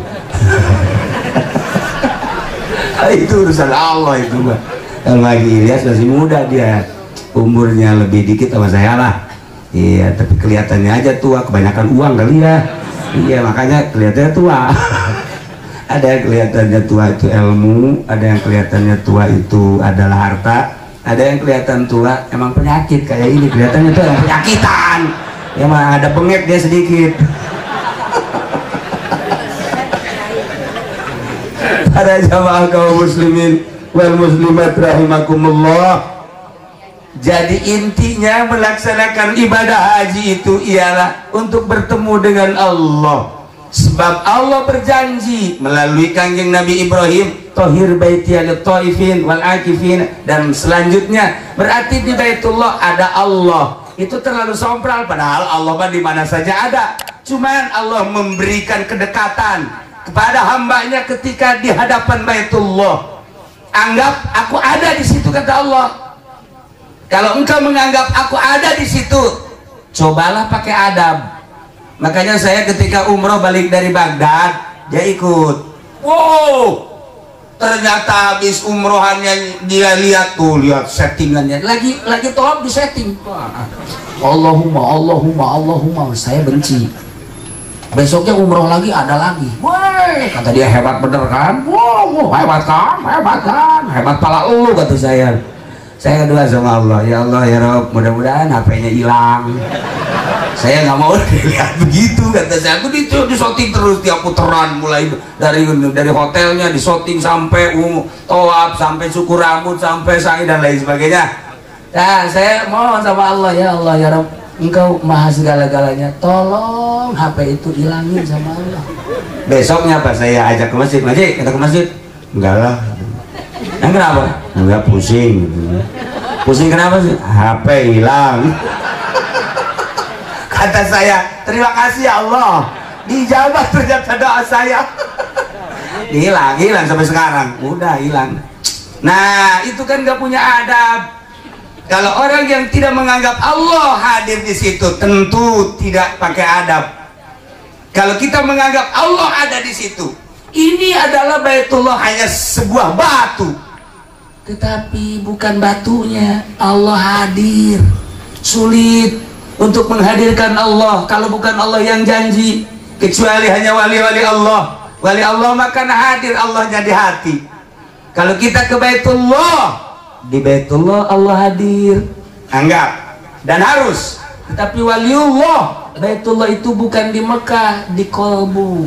Itu urusan Allah itu mah. Kalau Haji Ilyas masih muda, dia umurnya lebih dikit sama saya lah. Iya tapi kelihatannya aja tua, kebanyakan uang kali ya. Iya makanya kelihatannya tua. Ada yang kelihatannya tua itu ilmu, ada yang kelihatannya tua itu adalah harta, ada yang kelihatan tua emang penyakit kayak ini, kelihatannya tuh yang penyakitan. Ya mah ada bengek dia sedikit. Para jamaah kaum muslimin wal muslimat rahimakumullah. Jadi intinya melaksanakan ibadah haji itu ialah untuk bertemu dengan Allah. Sebab Allah berjanji melalui kanjeng Nabi Ibrahim, Tahir baiti lit-taifin wal akifin, dan selanjutnya berarti di Baitullah ada Allah. Itu terlalu sompral, padahal Allah di mana saja ada. Cuman Allah memberikan kedekatan kepada hambanya ketika di hadapan Baitullah. Anggap aku ada di situ, kata Allah. Kalau engkau menganggap aku ada di situ, itu cobalah pakai adab. Makanya saya ketika umroh balik dari Baghdad, dia ikut. Wow, ternyata habis umrohannya dia lihat tuh, lihat settingannya, lagi tawaf di setting. Allahumma, saya benci. Besoknya umroh lagi, ada lagi. Woi, kata dia, hebat bener kan? Wow, hebat kan? Hebat pala lu, kata saya. Saya doa sama Allah, ya Allah ya Rob, mudah-mudahan HP-nya hilang. Saya nggak mau dilihat begitu, kata saya. Aku disoting terus tiap putaran, mulai dari hotelnya disoting sampai tawaf, sampai cukur rambut, sampai sa'i dan lain sebagainya. Nah, saya mohon sama Allah ya Rob, Engkau maha segala-galanya, tolong HP itu hilangin sama Allah. Besoknya pas saya ajak ke masjid, kita ke masjid, enggak lah. Kenapa? Enggak, pusing. Pusing kenapa sih? HP hilang. Kata saya, terima kasih ya Allah, dijawab ternyata doa saya. Hilang sampai sekarang, udah hilang. Nah, itu kan gak punya adab. Kalau orang yang tidak menganggap Allah hadir di situ, tentu tidak pakai adab. Kalau kita menganggap Allah ada di situ, ini adalah Baitullah, hanya sebuah batu, tetapi bukan batunya. Allah hadir. Sulit untuk menghadirkan Allah kalau bukan Allah yang janji, kecuali hanya wali-wali Allah. Wali Allah maka hadir Allahnya di hati. Kalau kita ke Baitullah, di Baitullah Allah hadir, anggap dan harus. Tetapi waliullah, Baitullah itu bukan di Mekah, di kolbul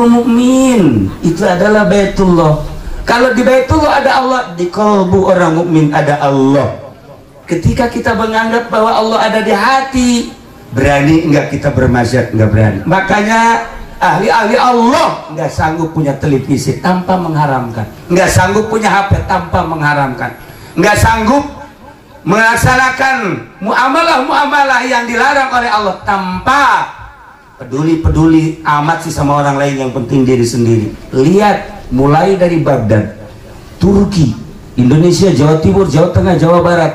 mukmin, itu adalah Baitullah. Kalau di Baitullah ada Allah, di kolbu orang mukmin ada Allah. Ketika kita menganggap bahwa Allah ada di hati, berani enggak kita bermaksiat? Enggak berani. Makanya ahli-ahli Allah enggak sanggup punya televisi tanpa mengharamkan, enggak sanggup punya HP tanpa mengharamkan, enggak sanggup melaksanakan muamalah yang dilarang oleh Allah tanpa peduli amat sih sama orang lain, yang penting diri sendiri. Lihat, mulai dari Baghdad, Turki, Indonesia, Jawa Timur, Jawa Tengah, Jawa Barat,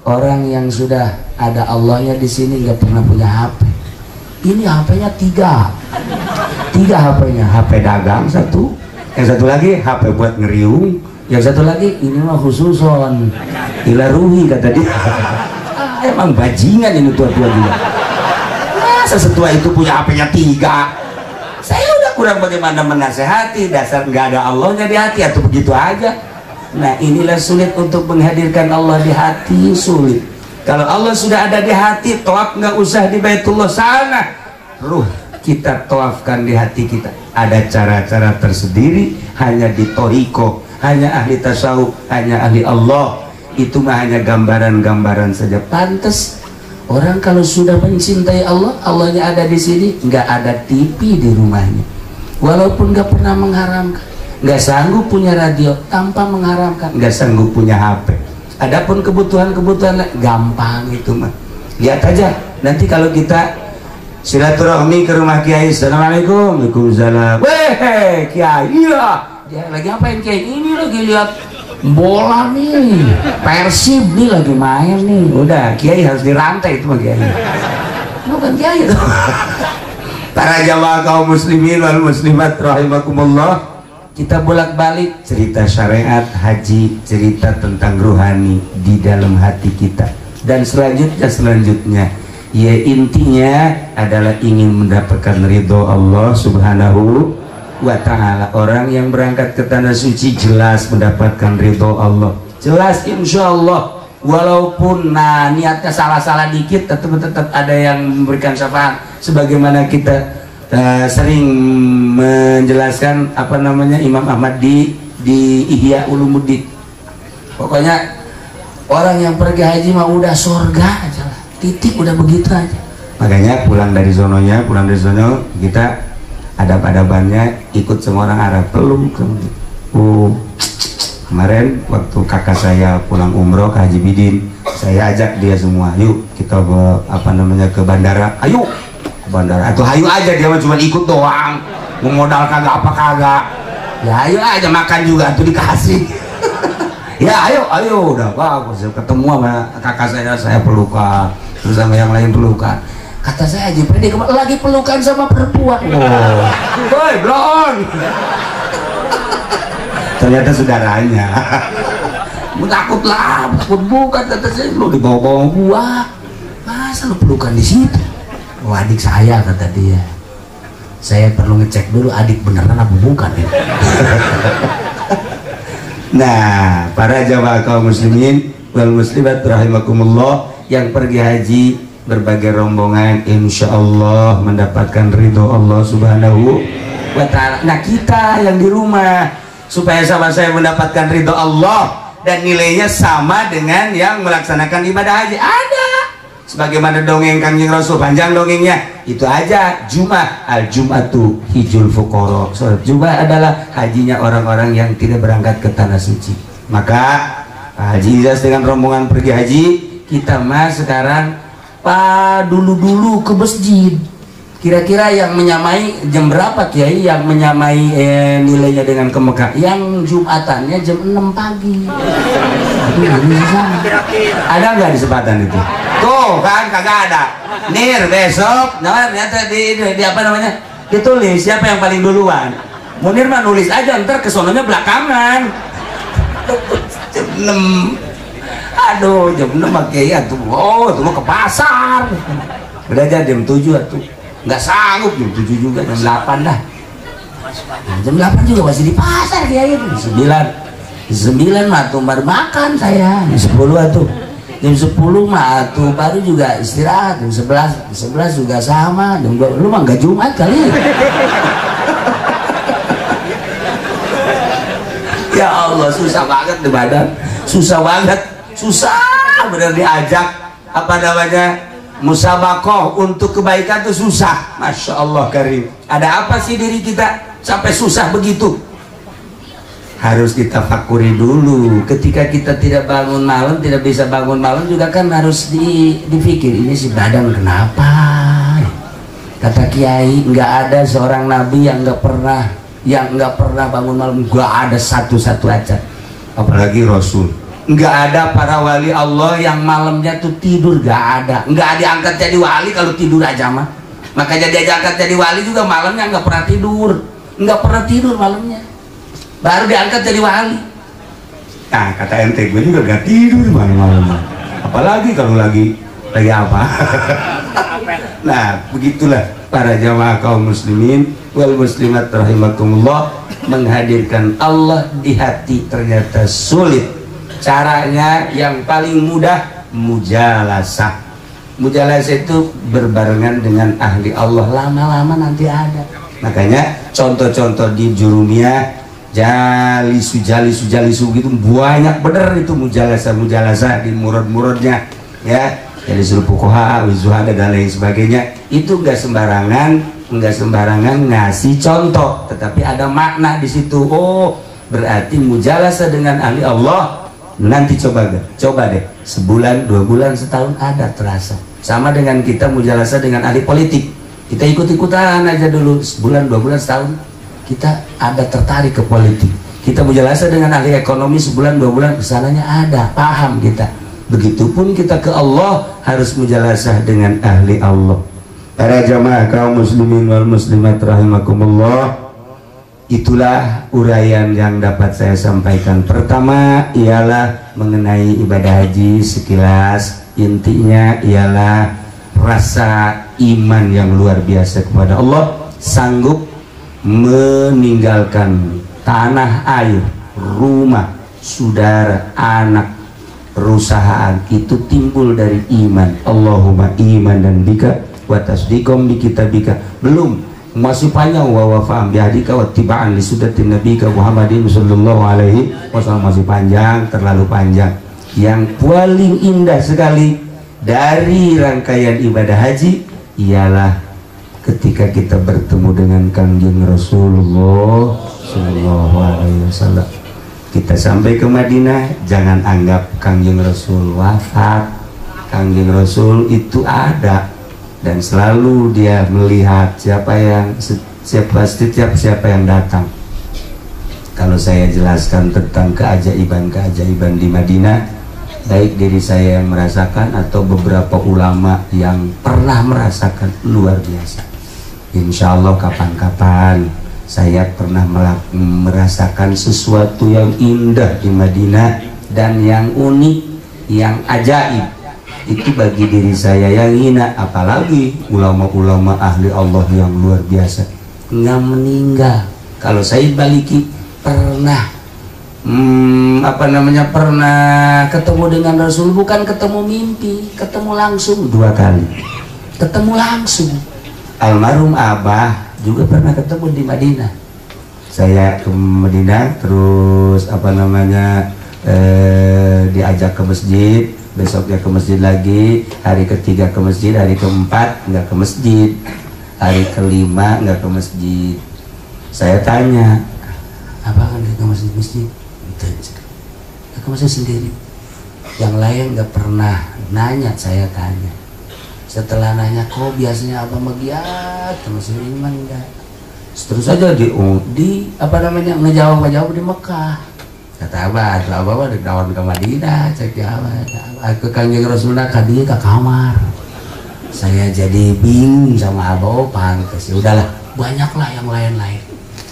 orang yang sudah ada Allahnya di sini nggak pernah punya HP. Ini HP-nya tiga HP-nya, HP dagang satu, yang satu lagi HP buat ngeriung, yang satu lagi ini mah khususon ilaruhi, kata dia. Emang bajingan ini tua-tua dia. Masa setua itu punya HP-nya tiga? Saya udah kurang bagaimana menasehati, dasar nggak ada Allahnya di hati, atau begitu aja. Nah, inilah sulit untuk menghadirkan Allah di hati, sulit. Kalau Allah sudah ada di hati, tawaf nggak usah di Baitullah sana, ruh kita tawafkan di hati kita. Ada cara-cara tersendiri, hanya di toriko, hanya ahli tasawuf, hanya ahli Allah. Itu mah hanya gambaran-gambaran saja. Pantes orang kalau sudah mencintai Allah, Allahnya ada di sini, nggak ada TV di rumahnya, walaupun nggak pernah mengharamkan, nggak sanggup punya radio tanpa mengharamkan, nggak sanggup punya HP. Adapun kebutuhan-kebutuhan gampang itu mah. Lihat aja nanti kalau kita silaturahmi ke rumah Kiai, assalamualaikum, waalaikumsalam. Weh Kiai, iya. Dia lagi ngapain Kiai? Ini lagi lihat bola nih, Persib nih lagi main nih. Udah, Kiai harus dirantai itu mah Kiai. Bukan Kiai itu. Para jamaah kaum muslimin wal muslimat rahimakumullah, kita bolak-balik cerita syariat, haji, cerita tentang ruhani di dalam hati kita, dan selanjutnya ya intinya adalah ingin mendapatkan ridho Allah subhanahu wa ta'ala. Orang yang berangkat ke tanah suci jelas mendapatkan ridho Allah, jelas insya Allah. Walaupun niatnya salah-salah dikit, tetap ada yang memberikan syafaat, sebagaimana kita sering menjelaskan Imam Ahmad di Ihya Ulumuddin. Pokoknya orang yang pergi haji mah udah surga aja lah, titik, udah begitu aja. Makanya pulang dari sono kita adab-adabannya ikut semua orang Arab, peluk. Kemarin waktu kakak saya pulang umroh ke Haji Bidin, saya ajak dia semua, yuk kita ke bandara, ayo bandara, atau hayu aja, dia cuma ikut doang, mau modal kagak apa kagak, ya ayo aja, makan juga tuh dikasih. Ya ayo udah bagus. Ketemu sama kakak saya pelukan, terus sama yang lain pelukan. Kata saya Haji Pede lagi pelukan sama perempuan. Oh, boy, blon. Ternyata saudaranya. Takut bukan, kata saya, lu dibawa-bawa gua. Masa lu pelukan di situ? Oh, adik saya, kata dia. Saya perlu ngecek dulu adik beneran apa bukan ya. Nah, para jamaah kaum muslimin wal muslimat rahimakumullah yang pergi haji berbagai rombongan insyaallah mendapatkan ridho Allah subhanahu wa ta'ala. Nah kita yang di rumah supaya sama saya mendapatkan ridho Allah dan nilainya sama dengan yang melaksanakan ibadah haji, ada sebagaimana dongeng Kanjeng Rasul, panjang dongengnya itu aja. Jumat al-jum'atu hijul fuqara, sholat Jumat adalah hajinya orang-orang yang tidak berangkat ke tanah suci. Maka Pak Haji Ilyas dengan rombongan pergi haji, kita mas sekarang dulu ke masjid. Kira-kira yang menyamai jam berapa Kiai yang menyamai nilainya dengan ke Mekah? Yang Jumatannya jam 6 pagi. Ada nggak di Sepatan itu? Tuh kan kagak ada. Nir besok, nah ternyata di apa namanya? Ditulis siapa yang paling duluan. Munir mah nulis aja, ntar kesononya belakangan. Jam 6. Aduh, jam 6 pakai ya tuh. Oh, itu mau ke pasar. Udah aja jam 7 tuh. Nggak sanggup jam 7 juga, jam 8 dah. Nah, jam 8 juga masih di pasar kayak itu. Jam 9 mah tuh baru makan saya. Jam 10 tuh. Jam 10 mah tuh baru juga istirahat. Jam 11 juga sama. Jam 2 lu mah nggak Jumat kali. Ya Allah, susah banget di badan. Susah banget. Susah bener diajak apa namanya musabakoh untuk kebaikan tuh susah. Masya Allah karim. Ada apa sih diri kita sampai susah begitu? Harus kita fakuri dulu. Ketika kita tidak bangun malam, tidak bisa bangun malam juga kan harus dipikir ini si badan kenapa? Kata Kiai, nggak ada seorang nabi yang nggak pernah bangun malam. Nggak ada satu-satu aja. Apalagi Rasul. Nggak ada para wali Allah yang malamnya tuh tidur, nggak ada. Nggak diangkat jadi wali kalau tidur aja mah. Maka jadi angkat jadi wali juga malamnya nggak pernah tidur malamnya. Baru diangkat jadi wali. Nah kata ente gue juga nggak tidur malam-malam. Apalagi kalau lagi apa? Nah begitulah para jamaah kaum muslimin wal muslimat rahimakumullah, menghadirkan Allah di hati ternyata sulit. Caranya yang paling mudah mujalasah. Mujalasah itu berbarengan dengan ahli Allah, lama-lama nanti ada. Makanya contoh-contoh di Jurumiyah, jalisu gitu banyak bener itu mujalasah di murad-muradnya ya. Jadi suruh fuqaha, wizuhada dan lain sebagainya. Itu enggak sembarangan ngasih contoh, tetapi ada makna di situ. Oh, berarti mujalasah dengan ahli Allah. Nanti coba deh sebulan, 2 bulan, setahun ada terasa. Sama dengan kita mujalasah dengan ahli politik, kita ikut-ikutan aja dulu sebulan, 2 bulan, setahun kita ada tertarik ke politik. Kita mujalasah dengan ahli ekonomi sebulan, 2 bulan, kesananya ada, paham kita. Begitupun kita ke Allah harus mujalasah dengan ahli Allah. Para jamaah kaum muslimin wal muslimat rahimakumullah, itulah uraian yang dapat saya sampaikan. Pertama ialah mengenai ibadah haji sekilas. Intinya ialah rasa iman yang luar biasa kepada Allah, sanggup meninggalkan tanah air, rumah, saudara, anak, perusahaan. Itu timbul dari iman. Allahumma iman dan bika wa tasdiqom bi kitabika. Belum, masih panjang wa wafa'am bihadika wa tiba'an li sudatin nabika Muhammadin sallallahu alaihi wasallam. Masih panjang, terlalu panjang. Yang paling indah sekali dari rangkaian ibadah haji ialah ketika kita bertemu dengan Kanjeng Rasulullah sallallahu alaihi wasallam. Kita sampai ke Madinah, jangan anggap Kanjeng Rasul wafat. Kanjeng Rasul itu ada dan selalu dia melihat siapa yang datang.
Kalau saya jelaskan tentang keajaiban-keajaiban di Madinah, baik diri saya yang merasakan atau beberapa ulama yang pernah merasakan, luar biasa. Insya Allah kapan-kapan saya pernah merasakan sesuatu yang indah di Madinah dan yang unik, yang ajaib. Itu bagi diri saya yang hina, apalagi ulama-ulama ahli Allah yang luar biasa, nggak meninggal. Kalau saya baliki pernah pernah ketemu dengan Rasul, bukan ketemu mimpi, ketemu langsung 2 kali, ketemu langsung. Almarhum Abah juga pernah ketemu di Madinah. Saya ke Madinah, terus diajak ke masjid, besoknya ke masjid lagi, hari ketiga ke masjid, hari keempat nggak ke masjid, hari kelima nggak ke masjid. Saya tanya, apa kan ke masjid? Nggak ke masjid sendiri. Yang lain nggak pernah nanya, saya tanya. Setelah nanya, kok biasanya abang magiat ke masjid Iman enggak? Terus aja ngejawab di Mekah. Kata abah dawan ke Madinah, cek ke Kanjeng Rasul kadi ke kamar. Saya jadi bingung sama abah, pantes ya udahlah, banyaklah yang lain-lain.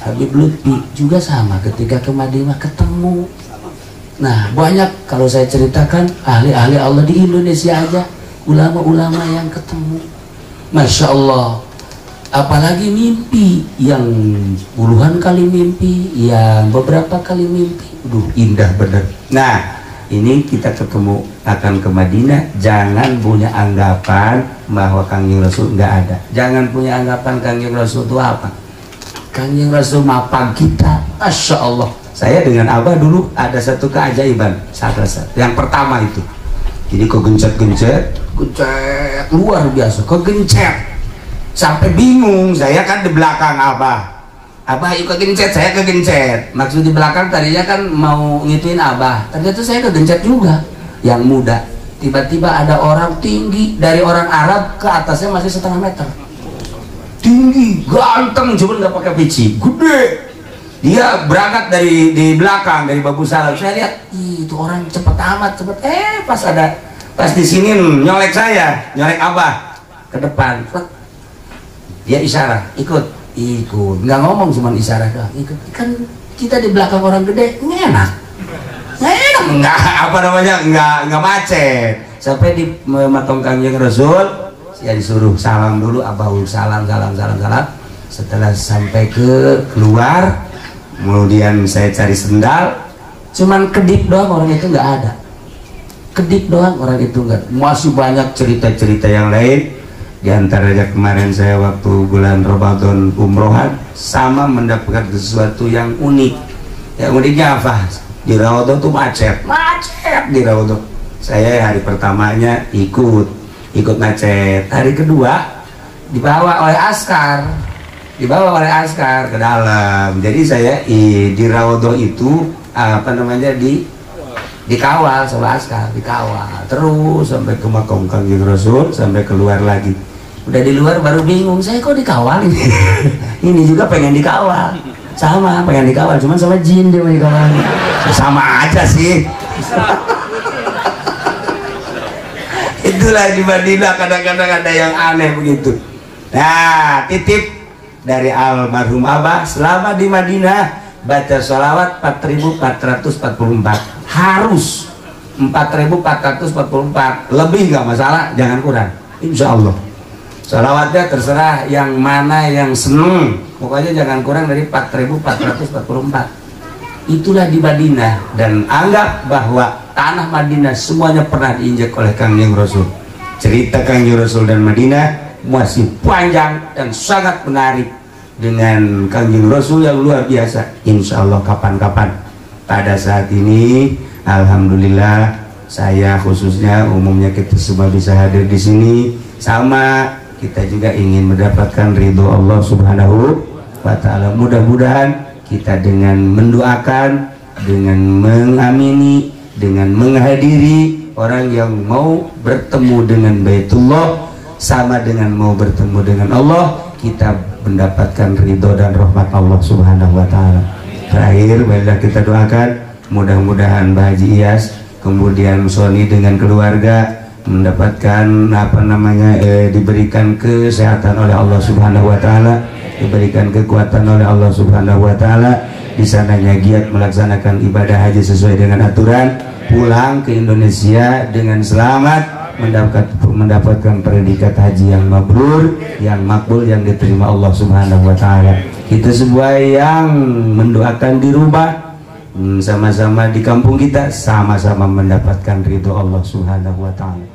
Habib Lutfi juga sama, ketika ke Madinah ketemu. Nah banyak kalau saya ceritakan ahli-ahli Allah di Indonesia aja, ulama-ulama yang ketemu, Masya Allah. Apalagi mimpi yang puluhan kali mimpi, yang beberapa kali mimpi, indah bener. Nah ini kita ketemu akan ke Madinah, jangan punya anggapan bahwa Kanjeng Rasul nggak ada. Jangan punya anggapan Kanjeng Rasul itu apa. Kanjeng Rasul mapang kita, Masya Allah. Saya dengan Abah dulu ada satu keajaiban, yang pertama itu, jadi kegencet luar biasa, kegencet sampai bingung. Saya kan di belakang Abah ikut gencet, saya kegencet. Maksud di belakang tadinya kan mau ngituin Abah, ternyata saya kegencet juga. Yang muda, tiba-tiba ada orang tinggi, dari orang Arab ke atasnya masih 1,5 meter. Tinggi, ganteng, cuma nggak pakai peci, gede. Dia berangkat di belakang, dari Babu Salam. Saya lihat, itu orang cepet amat, pas di sini nyolek Abah ke depan. Dia isyarat, ikut, nggak ngomong, cuma isyarat doang, ikut. Kan kita di belakang orang gede, enak, nggak macet. Sampai di makom Kanjeng Rasul, ya disuruh salam dulu, Abah salam. Setelah sampai keluar, kemudian saya cari sendal, cuman kedip doang, orang itu nggak ada. Kedip doang, orang itu nggak. Masih banyak cerita-cerita yang lain. Di antaranya kemarin saya waktu bulan Ramadan umrohan, sama mendapatkan sesuatu yang unik. Yang uniknya apa? Di Rawadhan tuh macet di Rawadhan. Saya hari pertamanya ikut macet. Hari kedua dibawa oleh askar ke dalam. Jadi saya di Rawadhan itu dikawal sama askar, dikawal terus sampai ke makam Kanjeng Rasul, sampai keluar lagi. Udah di luar baru bingung, saya kok dikawal ini. Ini juga pengen dikawal, sama pengen dikawal, cuman sama jin dia mau dikawal. Sama aja sih. Itulah di Madinah, kadang-kadang ada yang aneh begitu. Nah, titip dari almarhum Abah, selama di Madinah baca sholawat 4.444, harus 4.444, lebih nggak masalah, jangan kurang, insya Allah. Sholawatnya terserah yang mana yang seneng, pokoknya jangan kurang dari 4.444. Itulah di Madinah. Dan anggap bahwa tanah Madinah semuanya pernah diinjak oleh Kanjeng Rasul. Cerita Kanjeng Rasul dan Madinah masih panjang dan sangat menarik, dengan Kanjeng Rasul yang luar biasa. Insya Allah kapan-kapan. Pada saat ini alhamdulillah, saya khususnya, umumnya kita semua bisa hadir di sini, sama kita juga ingin mendapatkan ridho Allah Subhanahu wa ta'ala. Mudah-mudahan kita dengan mendoakan, dengan mengamini, dengan menghadiri orang yang mau bertemu dengan Baitullah, sama dengan mau bertemu dengan Allah, kita mendapatkan ridho dan rahmat Allah Subhanahu wa ta'ala. Terakhir, baiklah kita doakan mudah-mudahan Mbah Haji Iyas kemudian Sony dengan keluarga mendapatkan diberikan kesehatan oleh Allah Subhanahu wa taala, diberikan kekuatan oleh Allah Subhanahu wa taala, di sananya giat melaksanakan ibadah haji sesuai dengan aturan, pulang ke Indonesia dengan selamat, mendapatkan predikat haji yang mabrur, yang makbul, yang diterima Allah Subhanahu wa taala. Kita semua yang mendoakan di rumah, sama-sama di kampung kita, sama-sama mendapatkan ridho Allah Subhanahu wa taala.